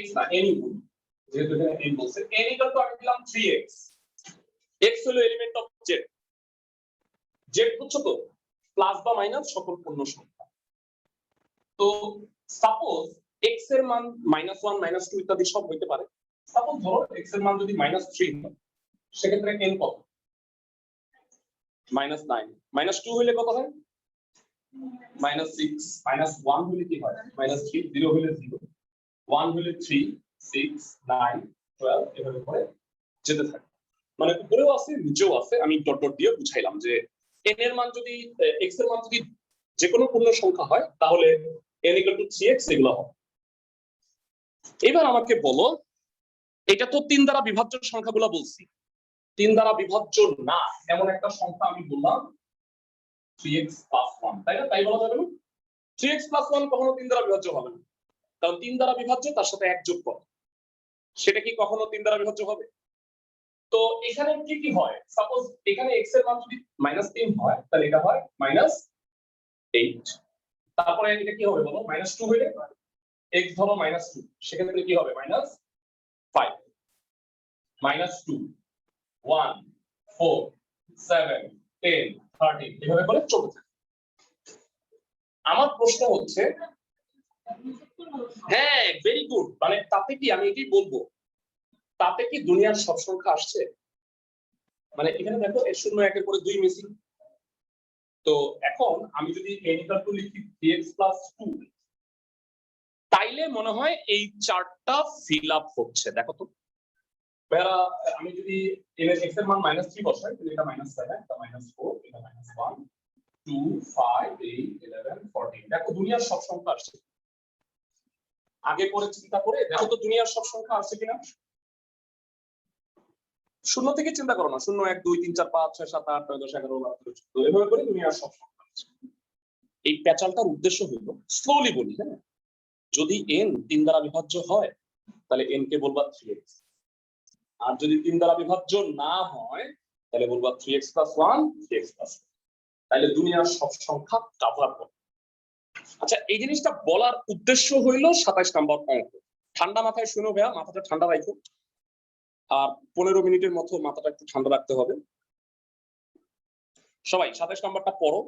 x না n ইকুয়াল যেহেতু এখানে n বলছে n ইকুয়াল টু আমি দিলাম 3x x হলো এলিমেন্ট অফ z z বুঝছো তো প্লাস বা মাইনাস সকল পূর্ণ সংখ্যা তো সাপোজ x এর মান -1 -2 ইত্যাদি সব হইতে পারে সাপোজ ধরো x এর মান যদি -3 হয় সেক্ষেত্রে n কত -9 -2 হলে কত হয় -6 -1 হলে কি হয় -3 0 হলে 0 1 হলে 3 6 9 12 এভাবে করে যেতে থাকে মানে উপরেও আছে নিচেও আছে আমি ডট ডট দিয়ে বুঝাইলাম যে n এর মান যদি x এর মান যদি যে কোনো পূর্ণ সংখ্যা হয় তাহলে n 3x এগুলো হবে এবার আমাকে বলো এটা তো 3 দ্বারা বিভাজ্য সংখ্যাগুলো বলছি 3 দ্বারা বিভাজ্য না এমন একটা সংখ্যা আমি বললাম 3x + 1 তাই না তাই বলা যাবে না 3x + 1 কখনো 3 দ্বারা বিভাজ্য হবে না কারণ 3 দ্বারা বিভাজ্য তার সাথে 1 যোগ করো সেটা কি কখনো 3 দ্বারা বিভাজ্য হবে তো এখানে কি কি হয় সাপোজ এখানে x এর মান যদি -3 হয় তাহলে এটা হয় -8 তারপরে এটা কি হবে বলো -2 হলে x ধরো -2 সেক্ষেত্রে কি হবে -5 -2 1 4 7 10 13 এভাবে করে চলতে থাকে আমার প্রশ্ন হচ্ছে হ্যাঁ ভেরি গুড মানে তাতে কি আমি এটাই বলবো তাতে কি দুনিয়ার সব সংখ্যা আসছে মানে এখানে দেখো এর 0 1 এর পরে 2 মিসিং তো এখন আমি যদি n = লিখি 3x + 2 তাইলে মনে হয় এই চার্টটা ফিল আপ হচ্ছে দেখো তো ভাইরা আমি যদি n এর x এর মান -3 বসাই তাহলে এটা -7 এটা -4 এটা -1 2 5 8 11 14 দেখো দুনিয়ার সব সংখ্যা আসছে আগে পরে চিন্তা করে দেখো তো দুনিয়ার সব সংখ্যা আসছে কিনা শূন্য থেকে চিন্তা করো না 0 1 2 3 4 5 6 7 8 9 10 11 12 13 14 এভাবে করে দুনিয়ার সব সংখ্যা আসছে এই প্যাচালটার উদ্দেশ্য হলো স্লোলি বলি হ্যাঁ যদি n 3 দ্বারা বিভাজ্য হয় তাহলে n কে বলবা 3x আর যদি 3 দ্বারা বিভাজ্য না হয় তাহলে বলবা 3x + 1 3x + 2 তাহলে দুনিয়ার সব সংখ্যা কভার করো আচ্ছা এই জিনিসটা বলার উদ্দেশ্য হইলো 27 নম্বর অঙ্ক ঠান্ডা মাথায় শুনো ভাইয়া মাথাটা ঠান্ডা রাখো আর 15 মিনিটের মতো মাথাটা একটু ঠান্ডা রাখতে হবে সবাই 27 নম্বরটা পড়ো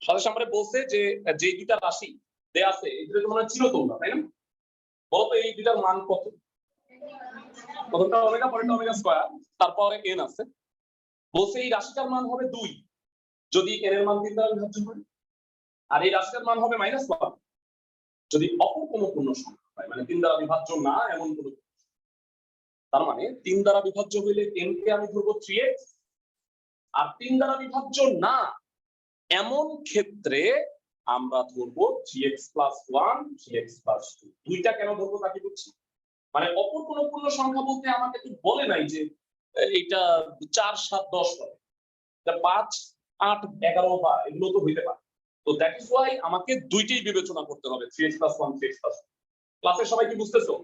27 নম্বরে বলছে যে যে দুইটা রাশি দেয়া আছে এই দুটো মনে হয় চিরতোলনা তাই না বলো তো এই দুইটার মান কত প্রথমটা ওমেগা পরেরটা ওমেগা স্কয়ার তারপরে n আছে বলছে এই রাশিটার মান হবে 2 যদি n এর মান 3 দ্বারা বিভাজ্য হয় আর এই রাশিটার মান হবে -1 যদি অপর কোনো পূর্ণ সংখ্যা হয় মানে 3 দ্বারা বিভাজ্য না এমন কোনো তার মানে 3 দ্বারা বিভাজ্য হইলে n কে আমি ধরবো 3x আর 3 দ্বারা বিভাজ্য না এমন ক্ষেত্রে আমরা ধরবো 3x + 1 3x + 2 দুইটা কেন ধরবো তাকে বুঝছি মানে অপর কোনো পূর্ণ সংখ্যা বলতে আমাকে তো বলে নাই যে এটা 4 7 10 হবে এটা 5 8 11 বা এগুলো তো হইতে পারে তো দ্যাট ইজ ওয়াই আমাকে দুইটাই বিবেচনা করতে হবে 3x + 1 3x + 2 ক্লাসে সবাই কি বুঝতেছো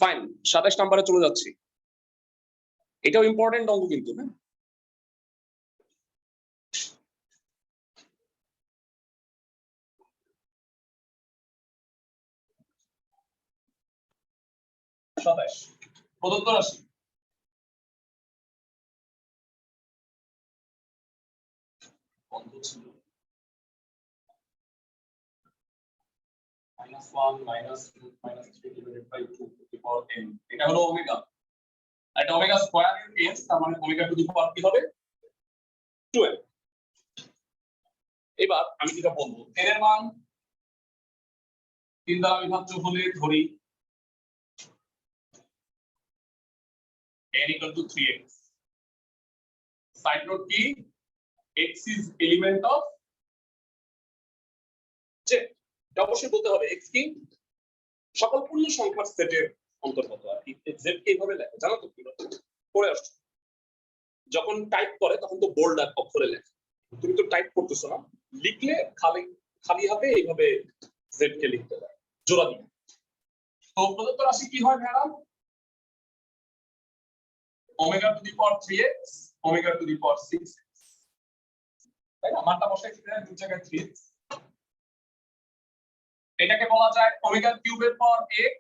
ফাইন 27 নম্বরে চলে যাচ্ছি এটাও ইম্পর্টেন্ট অঙ্ক কিন্তু হ্যাঁ প্রদত্ত রাশি বন্ধ ছিল -1 -2 -3 divided by 2 to the power n এটা হলো ওমেগা এটা ওমেগা স্কয়ার এর s তার মানে ওমেগা টু দি পাওয়ার কি হবে 12 এবার আমি যেটা বলবো n এর মান 3 দ্বারা বিভাজ্য হলে ধরি n = 3x সাইড নোট কি x is element of z এটা অবশ্যই বলতে হবে x কি সকল পূর্ণ সংখ্যার সেটের অন্তর্গত আর কি z কে এইভাবে লেখে জানো তো পড়ে আসছো যখন টাইপ করে তখন তো বোল্ড অক্ষরে লেখে তুমি তো টাইপ করতেছো না লিখলে খালি খালি হাতে এইভাবে z কে লিখতে হয় জোড়া দিয়ে তো প্রদত্ত রাশি কি হয় madam omega to the power 3x omega to the power 6x তাই না? মানটা বসাইছি দুই জায়গায় 3x। এটাকে বলা যায় ওমেগা কিউবের পাওয়ার x,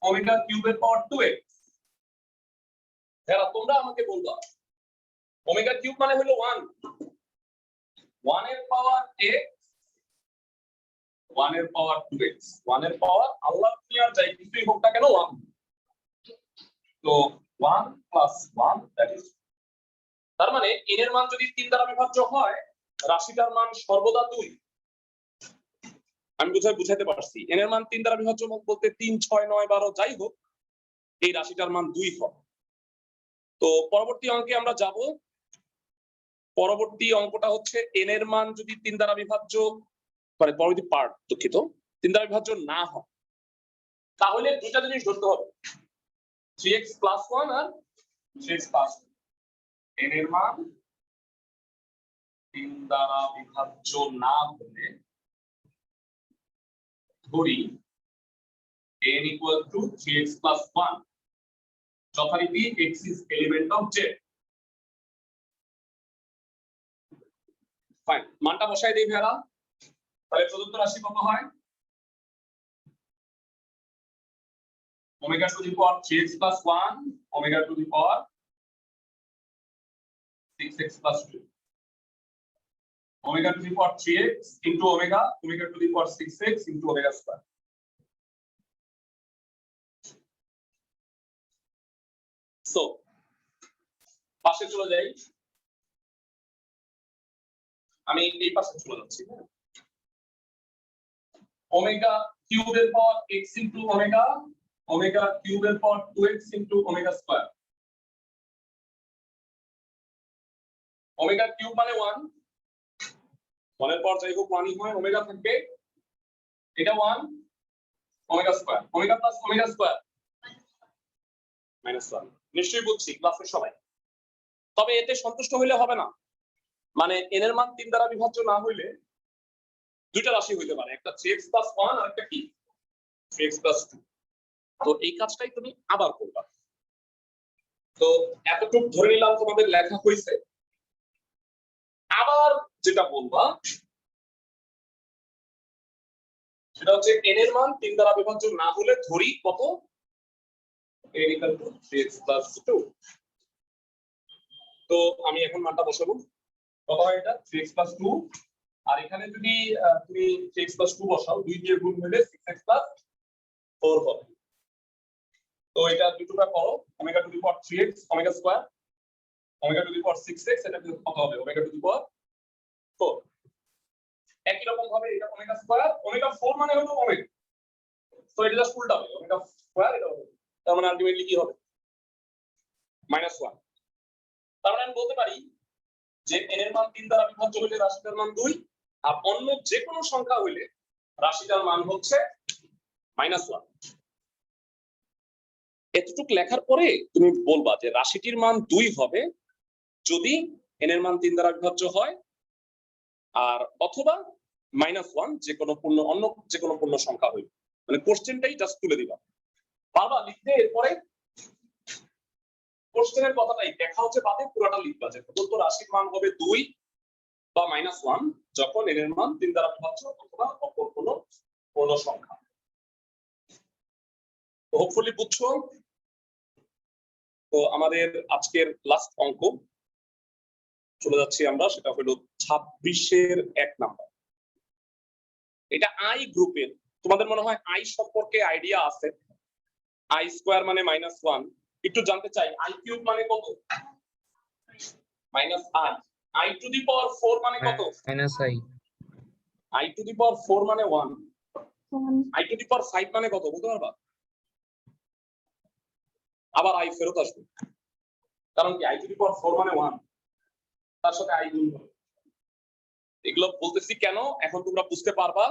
ওমেগা কিউবের পাওয়ার 2x। যারা তোমরা আমাকে বলবা ওমেগা কিউব মানে হলো 1, 1 এর পাওয়ার x, 1 এর পাওয়ার 2x, 1 এর পাওয়ার আল্লাহ দুনিয়ার যাই কিছুই হোক না কেন 1। তো 1 প্লাস 1 দ্যাট ইজ, তার মানে n এর মান যদি 3 দ্বারা বিভাজ্য হয় রাশিটার মান সর্বদা 2। আমি বুঝাইতে পারছি, n এর মান 3 দ্বারা বিভাজ্য বলতে 3 6 9 12 যাই হোক এই রাশিটার মান 2 হবে। তো পরবর্তী অঙ্কে আমরা যাব। পরবর্তী অঙ্কটা হচ্ছে n এর মান যদি 3 দ্বারা বিভাজ্য, মানে পরবর্তী পার্ট দুঃখিত, 3 দ্বারা বিভাজ্য না হয় তাহলে দুইটা জিনিস ধরতে হবে, 3x প্লাস 1 আর 3x প্লাস 2। n এর মান 3 দ্বারা বিভাজ্য না হলে ধরি n equal to 3x plus 1, যথারীতি x is element of z। Fine, মানটা বসাই দেই ভাইরা। তাহলে প্রদত্ত রাশি কত হয়? Omega to the power 3x plus 1, omega to the power 6x plus 2, omega to the power 3x into omega, omega to the power 6x into omega square. So পাশে চলে যাই, আমি এই পাশে চলে যাচ্ছি। ওমেগা কিউবের পাওয়ার x into ওমেগা, ওমেগা কিউবের পাওয়ার 2x into omega square. Omega cube মানে 1, 1 এর পাওয়ার যাই হোক 1ই হয়, ওমেগা থাকবে, এটা 1, omega square, omega plus omega square -1। নিশ্চয়ই বুঝছি ক্লাসের সবাই। তবে এতে সন্তুষ্ট হইলে হবে না, মানে n এর মান 3 দ্বারা বিভাজ্য না হইলে দুইটা রাশি হইতে পারে, একটা 3x plus 1 আর একটা কি 3x plus 2। তো এই কাজটাই তুমি আবার করবা। তো এতটুকু ধরে নিলাম তোমাদের লেখা হয়েছে। আবার যেটা বলবা সেটা হচ্ছে n এর মান 3 দ্বারা বিভাজ্য না হলে ধরি কত, n equal to 3x plus 2। তো আমি এখন মানটা বসাবো, কত হয় এটা 3x plus 2, আর এখানে যদি তুমি 3x plus 2 বসাও, 2 দিয়ে গুণ হলে 6x plus 4 হবে। তো এটা দুটোটা করো, omega to the power 3x omega square, omega to the power 6x, এটা কত হবে ওমেগা টু দি পাওয়ার 4। একই রকম ভাবে এটা ওমেগা স্কয়ার, ওমেগা 4 মানে হলো ওমেগা, তো এটা জাস্ট উল্টা হবে, ওমেগা স্কয়ার এটা হবে, তার মানে আলটিমেটলি কি হবে -1। তার মানে আমি বলতে পারি যে n এর মান 3 দ্বারা বিভাজ্য হলে রাশিটার মান 2, আর অন্য যে কোনো সংখ্যা হইলে রাশিটার মান হচ্ছে -1। এতটুকু লেখার পরে তুমি বলবা যে রাশিটির মান 2 হবে যদি n এর মান 3 দ্বারা বিভাজ্য হয়, আর অথবা -1 যে কোনো পূর্ণ, অন্য যে কোনো পূর্ণ সংখ্যা হইবে। মানে কোশ্চেনটাই জাস্ট তুলে দিবা, পারবা লিখতে? এরপরে কোশ্চেনের কথাটাই দেখা হচ্ছে বাদে পুরোটা লিখবা যে প্রদত্ত রাশির মান হবে 2 বা -1 যখন n এর মান 3 দ্বারা বিভাজ্য অথবা অপর কোনো পূর্ণ সংখ্যা। হোপফুলি বুঝছো। তো আমাদের আজকের লাস্ট অঙ্ক চলে যাচ্ছি আমরা, সেটা হলো 26-এর 1 নাম্বার। এটা আই গ্রুপের, তোমাদের মনে হয় আই সম্পর্কে আইডিয়া আছে, আই স্কয়ার মানে -1। একটু জানতে চাই আই কিউব মানে কত, -i, i two the power 4 মানে কত, -i, i two the power 4 মানে 1, i টু দি পাওয়ার 5 মানে কত বলতে পারবা? আবার i ফেরত আসবে, কারণ কি i টু দি পাওয়ার 4 মানে 1, তার সাথে i গুণ হবে। এগুলো বলতেছি কেন এখন তোমরা বুঝতে পারবা,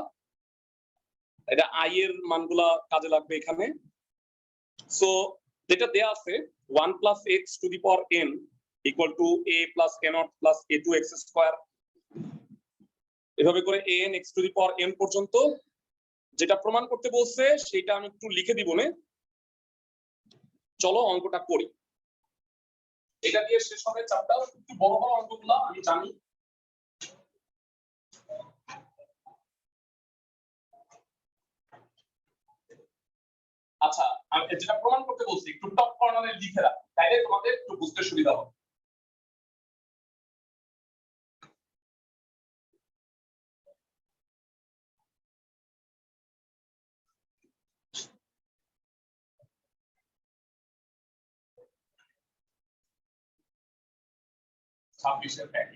এটা i এর মানগুলা কাজে লাগবে এখানে। সো যেটা দেয়া আছে 1 plus x to the power n equal to a plus a naught plus a 2 x square, এভাবে করে an x to the power n পর্যন্ত যেটা প্রমাণ করতে বলছে সেটা আমি একটু লিখে দিব না, চলো অঙ্কটা করি। এটা দিয়ে শেষ হবে চ্যাপ্টার। একটু বড় বড় অঙ্কগুলো আমি জানি, আচ্ছা, আমি যেটা প্রমাণ করতে বলছি একটু টপ কর্নারে লিখে রাখ, তাইলে তোমাদের একটু বুঝতে সুবিধা হবে।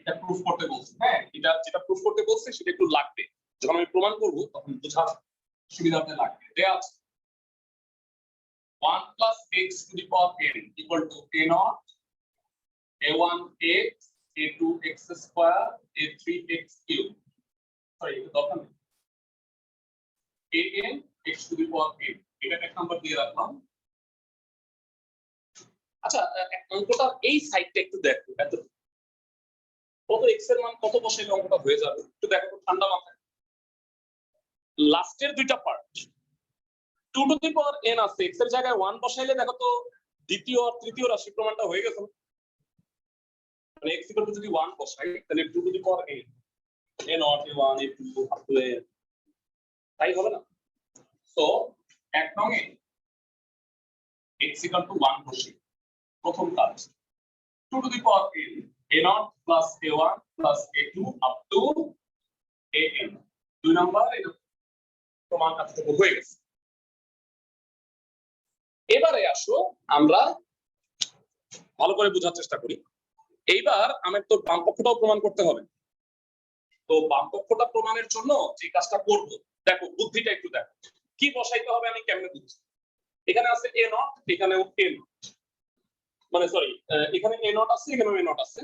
এটা প্রুফ করতে বলছি, হ্যাঁ এটা যেটা প্রুফ করতে বলছে সেটা একটু লাগবে, যখন আমি প্রমাণ করব তখন বোঝার সুবিধাতে লাগবে। দেয়া আছে 1 plus x to the power n equal to a naught a1 x a2 x square a3 x cube, sorry এটা দরকার নেই, an x to the power n, এটা এক নাম্বার দিয়ে রাখলাম। আচ্ছা, অঙ্কটা এই সাইডটা একটু দেখো, এত কত x এর মান কত বসাইলে অঙ্কটা হয়ে যাবে একটু দেখো তো ঠান্ডা মাথায়। লাস্টের দুইটা part 2 two the power n আছে, x এর জায়গায় 1 বসাইলে দেখো তো দ্বিতীয় আর তৃতীয় রাশি প্রমাণটা হয়ে গেছে। মানে x ইকুয়াল টু যদি 1 বসাই তাহলে 2 two the power n a naught a1 a2 up to n, তাই হবে না? সো এক নঙ্গে x ইকুয়াল টু 1 বসি, প্রথম কাজ 2 two the power n a naught plus a1 plus a2 up to an, দুই নাম্বার এটা প্রমাণ কাজটুকু হয়ে গেছে। এবারে আসো আমরা ভালো করে বোঝার চেষ্টা করি। এইবার আমার তো বাম পক্ষটাও প্রমাণ করতে হবে, তো বাম পক্ষটা প্রমাণের জন্য যে কাজটা করব, দেখো বুদ্ধিটা একটু দেখো কি বসাইতে হবে আমি কেমনে বুঝছি। এখানে আছে a নট, এখানেও a নট, মানে সরি এখানে a নট আছে, এখানেও a নট আছে,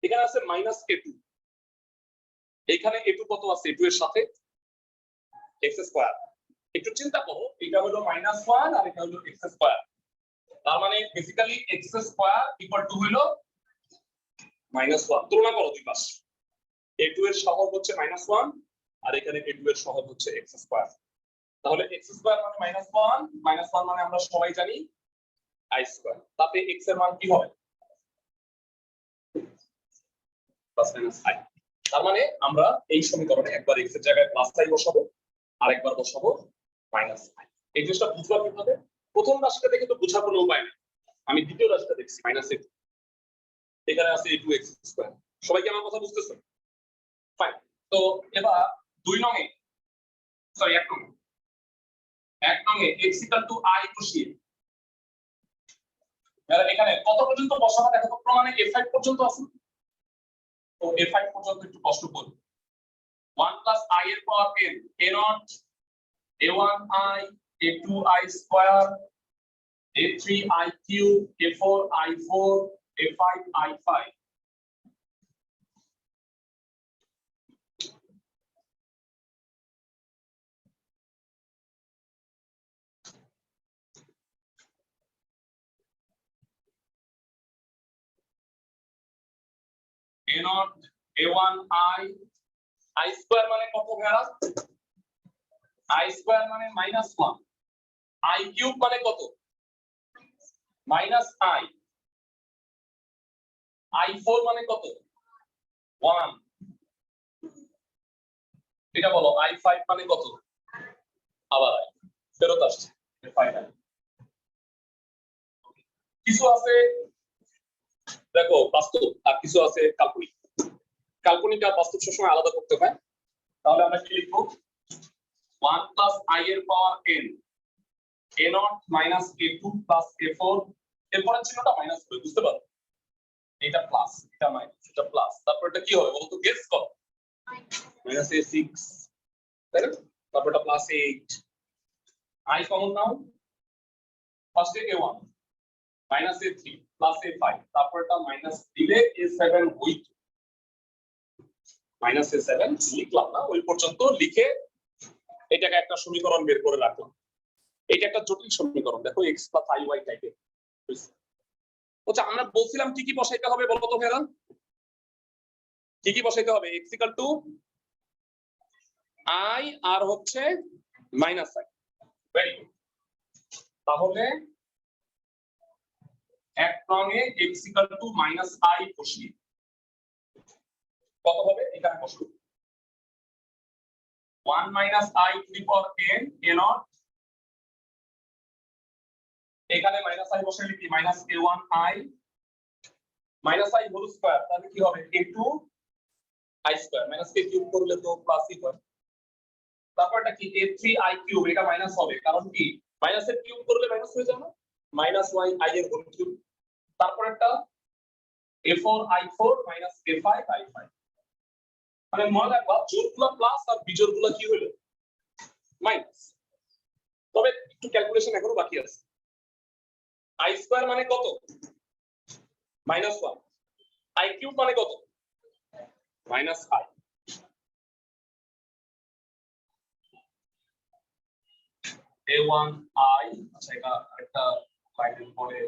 এখানে আছে মাইনাস a2, এখানে a2 কত আছে, a2 এর সাথে x স্কয়ার। একটু চিন্তা করো, এটা হলো -1 আর এটা হলো x স্কয়ার, তার মানে basically x square equal to হলো -1। তুলনা করো দুই পাশ, a2 এর সহগ হচ্ছে -1 আর এখানে a2 এর সহগ হচ্ছে x স্কয়ার, তাহলে x স্কয়ার মানে -1 মানে আমরা সবাই জানি i স্কয়ার, তাতে x এর মান কি হবে প্লাস মাইনাস i। তার মানে আমরা এই সমীকরণে একবার x এর জায়গায় প্লাস i বসাবো আর একবার বসাবো মাইনাস i। এই জিনিসটা বুঝবা কিভাবে? প্রথম রাশিটা দেখে তো বোঝার কোনো উপায় নেই, আমি দ্বিতীয় রাশিটা দেখছি -a2, এখানে আছে a2x স্কয়ার। সবাই কি আমার কথা বুঝতেছো? ফাইন। তো এবার দুই নঙে সরি এক নঙে x ইকুয়াল টু i বসিয়ে এখানে কত পর্যন্ত বসাবো দেখো তো, প্রমাণে f5 পর্যন্ত আছে, তো f5 পর্যন্ত একটু কষ্ট করব। 1 plus i এর পাওয়ার n a naught a1i a2i square a3i cube a4i4 a5i5, a naught a1i i square মানে কত ভাইয়া, i স্কয়ার মানে -1, i কিউব মানে কত -i, i4 মানে কত 1, এটা বলো i5 মানে কত, আবার i ফেরত আসছে ফাইনাল। কিছু আছে দেখো বাস্তব আর কিছু আছে কাল্পনিক, কাল্পনিক আর বাস্তব সবসময় আলাদা করতে হয়। তাহলে আমরা কি লিখবো, 1 plus i এর পাওয়ার n a naught minus a2 plus a4, এরপরের চিহ্নটা মাইনাস হবে, বুঝতে পারো এটা প্লাস এটা মাইনাস এটা প্লাস, তারপর এটা কি হবে বলতো, গেস করো -a6, তাই না? তারপর এটা +8, i কমন নাও, ফার্স্টে a1 -a3 +a5, তারপর এটা মাইনাস দিলে a7 হইত, -a7 লিখলাম না, ওই পর্যন্ত লিখে এটাকে একটা সমীকরণ বের করে রাখলাম। এটা একটা জটিল সমীকরণ, দেখো x + iy টাইপের। আচ্ছা আমরা বলছিলাম কি কি বসাইতে হবে বলো তো ভাইরা, কি কি বসাইতে হবে, x = i আর হচ্ছে -i, ভেরি গুড। তাহলে এক রঙে x = -i বসিয়ে কত হবে, এখানে বসো 1 - i to the power n a naught এখানে মাইনাস আই বসাইলে কি minus a1i minus i whole square, তাহলে কি হবে a2 i স্কয়ার, মাইনাস কে কিউব করলে তো প্লাসই হয়। তারপরটা কি a3i কিউব, এটা মাইনাস হবে কারণ কি মাইনাসের কিউব করলে মাইনাস হয়ে যায় না, মাইনাস y i এর হোল কিউব। তারপরটা a4i4 মাইনাস a5i5, মানে মনে রাখবা জোড়গুলা প্লাস আর বিজোড়গুলা কি হলো মাইনাস। তবে একটু ক্যালকুলেশন এখনো বাকি আছে। i স্কয়ার মানে কত মাইনাস 1, i কিউব মানে কত মাইনাস i। a1i, আচ্ছা এটা একটা লাইনের পরে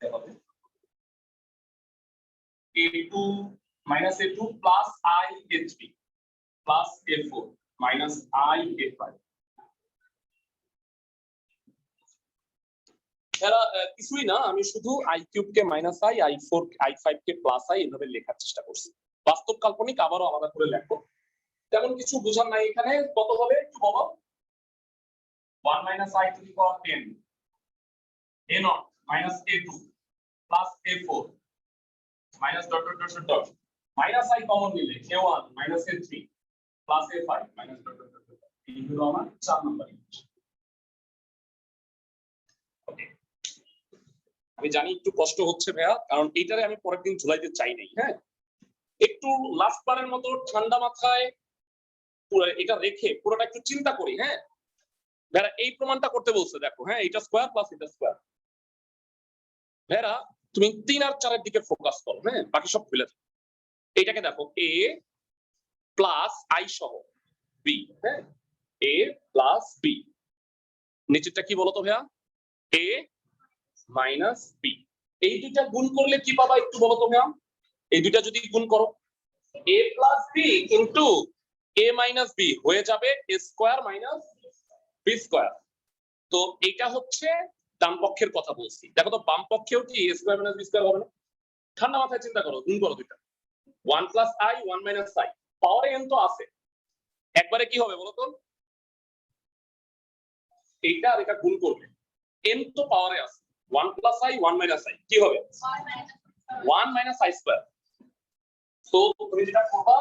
দেখাবে, a2 minus a2 plus I a3 plus a4 minus I a5। এরা কিছুই না, আমি শুধু i cube K minus i, i4 i5 k plus i এভাবে লেখার চেষ্টা করছি। বাস্তব কাল্পনিক আবারও আলাদা করে লেখো, তেমন কিছু বোঝার নাই এখানে। কত হবে একটু বলো, 1 minus I to the power 10 a0 minus a2 plus a4 minus dot dot dot dot dot minus I common নিলে a1 minus a3 plus a5 minus dot dot dot dot, এই হলো আমার 4 নাম্বার ইকুয়েশন। ওকে, আমি জানি একটু কষ্ট হচ্ছে ভাইয়া, কারণ এইটারে আমি পরের দিন ঝুলাইতে চাই নাই। হ্যাঁ, একটু লাস্ট বারের মতো ঠান্ডা মাথায় পুরো এটা রেখে পুরোটা একটু চিন্তা করি। হ্যাঁ, ভাইয়া এই প্রমাণটা করতে বলছে, দেখো হ্যাঁ এটা স্কয়ার প্লাস এটা স্কয়ার। ভাইয়া তুমি 3 আর 4 এর দিকে ফোকাস করো, হ্যাঁ বাকি সব ভুলে যাও। এইটাকে দেখো a প্লাস i সহ b, হ্যাঁ a প্লাস b, নিচেরটা কি বলতো ভাইয়া a মাইনাস b। এই দুইটা গুণ করলে কি পাবা একটু বলো তো ভাইয়া, এই দুইটা যদি গুণ করো a plus b into a minus b হয়ে যাবে a square minus b square. তো এটা হচ্ছে ডান পক্ষের কথা বলছি। দেখো তো বাম পক্ষেও কি a square minus b square হবে না? ঠান্ডা মাথায় চিন্তা করো, গুণ করো দুইটা, 1 প্লাস i 1 মাইনাস i, পাওয়ারে n তো আছে, একবারে কি হবে বলো তো, এইটা আর এটা গুণ করবে, n তো পাওয়ারে আছে, 1 প্লাস i 1 মাইনাস i কি হবে 1 মাইনাস i স্কয়ার। তো তুমি যেটা করবা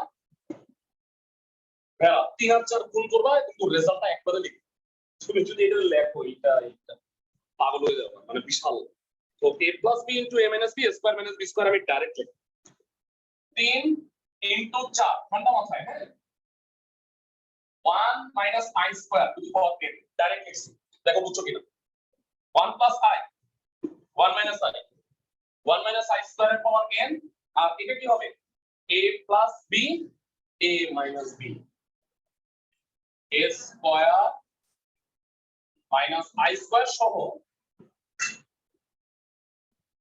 হ্যাঁ 3 আর 4 গুণ করবা, কিন্তু রেজাল্টটা একবারে লিখবে। তুমি যদি এটা লেখো এটা পাগল হয়ে যাবে, মানে বিশাল। তো a plus b into a minus b square minus b square আমি ডাইরেক্ট লিখব, 3 ইনটু 4 ঠান্ডা মাথায়, হ্যাঁ 1 minus i square to the power 10 direct লিখছি। দেখো বুঝছো কিনা, 1 plus i 1 minus i 1 minus i square এর পাওয়ার n, আর এটা কি হবে a plus b a minus b a square minus i square সহ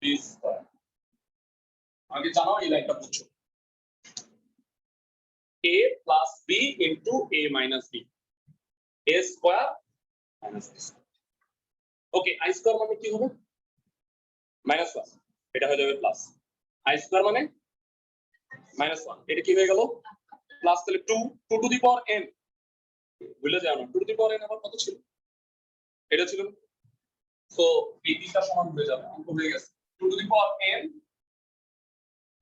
b স্কয়ার। আগে জানাও এই লাইনটা বুঝছো, a plus b into a minus b a square minus b square। Okay, i square মানে কি হবে মাইনাস 1, এটা হয়ে যাবে প্লাস, i স্কয়ার মানে মাইনাস 1, এটা কি হয়ে গেল প্লাস, তাহলে 2 2 টু দি পাওয়ার n, ভুলে যাও না 2 টু দি পাওয়ার n আবার কত ছিল, এটা ছিল। সো এই তিনটা সমান হয়ে যাবে, অঙ্ক হয়ে গেছে 2 two the power n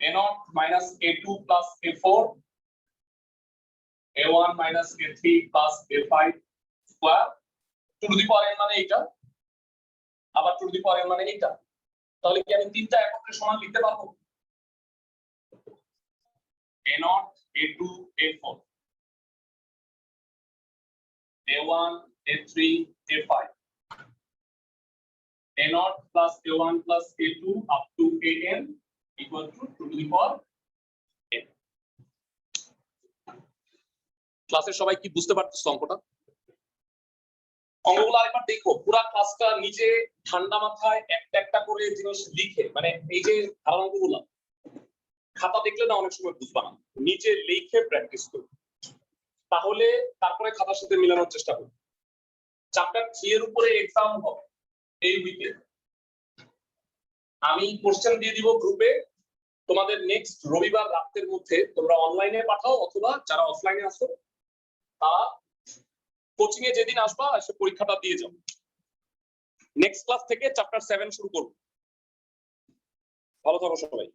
a0 minus a2 plus a4 a1 minus a3 plus a5 square 2 to the power n মানে এটা, আবার 2 to the power n মানে এটা। তাহলে কি আমি তিনটা একত্রে সমান লিখতে পারবো, a0 a2 a4 a1 a3 a5 a0 plus a1 plus a2 up to an equal to 2 to the power n। ক্লাসের সবাই কি বুঝতে পারতেছো অঙ্কটা? অঙ্কগুলো আরেকবার দেখো, পুরা ক্লাসটা নিজে ঠান্ডা মাথায় একটা একটা করে জিনিস লিখে, মানে এই যে ধারণা অঙ্কগুলো খাতা দেখলে না অনেক সময় বুঝবা না, নিজে লিখে প্র্যাকটিস করো, তাহলে তারপরে খাতার সাথে মিলানোর চেষ্টা করো। চ্যাপ্টার 3 এর উপরে एग्जाम হবে এই উইকে, আমি কোশ্চেন দিয়ে দিব গ্রুপে, তোমাদের নেক্সট রবিবার রাতের মধ্যে তোমরা অনলাইনে পাঠাও, অথবা যারা অফলাইনে আছো তারা কোচিং এ যেদিন আসবা এসে পরীক্ষাটা দিয়ে যাও। নেক্সট ক্লাস থেকে চ্যাপ্টার 7 শুরু করব। ভালো থাকো সবাই।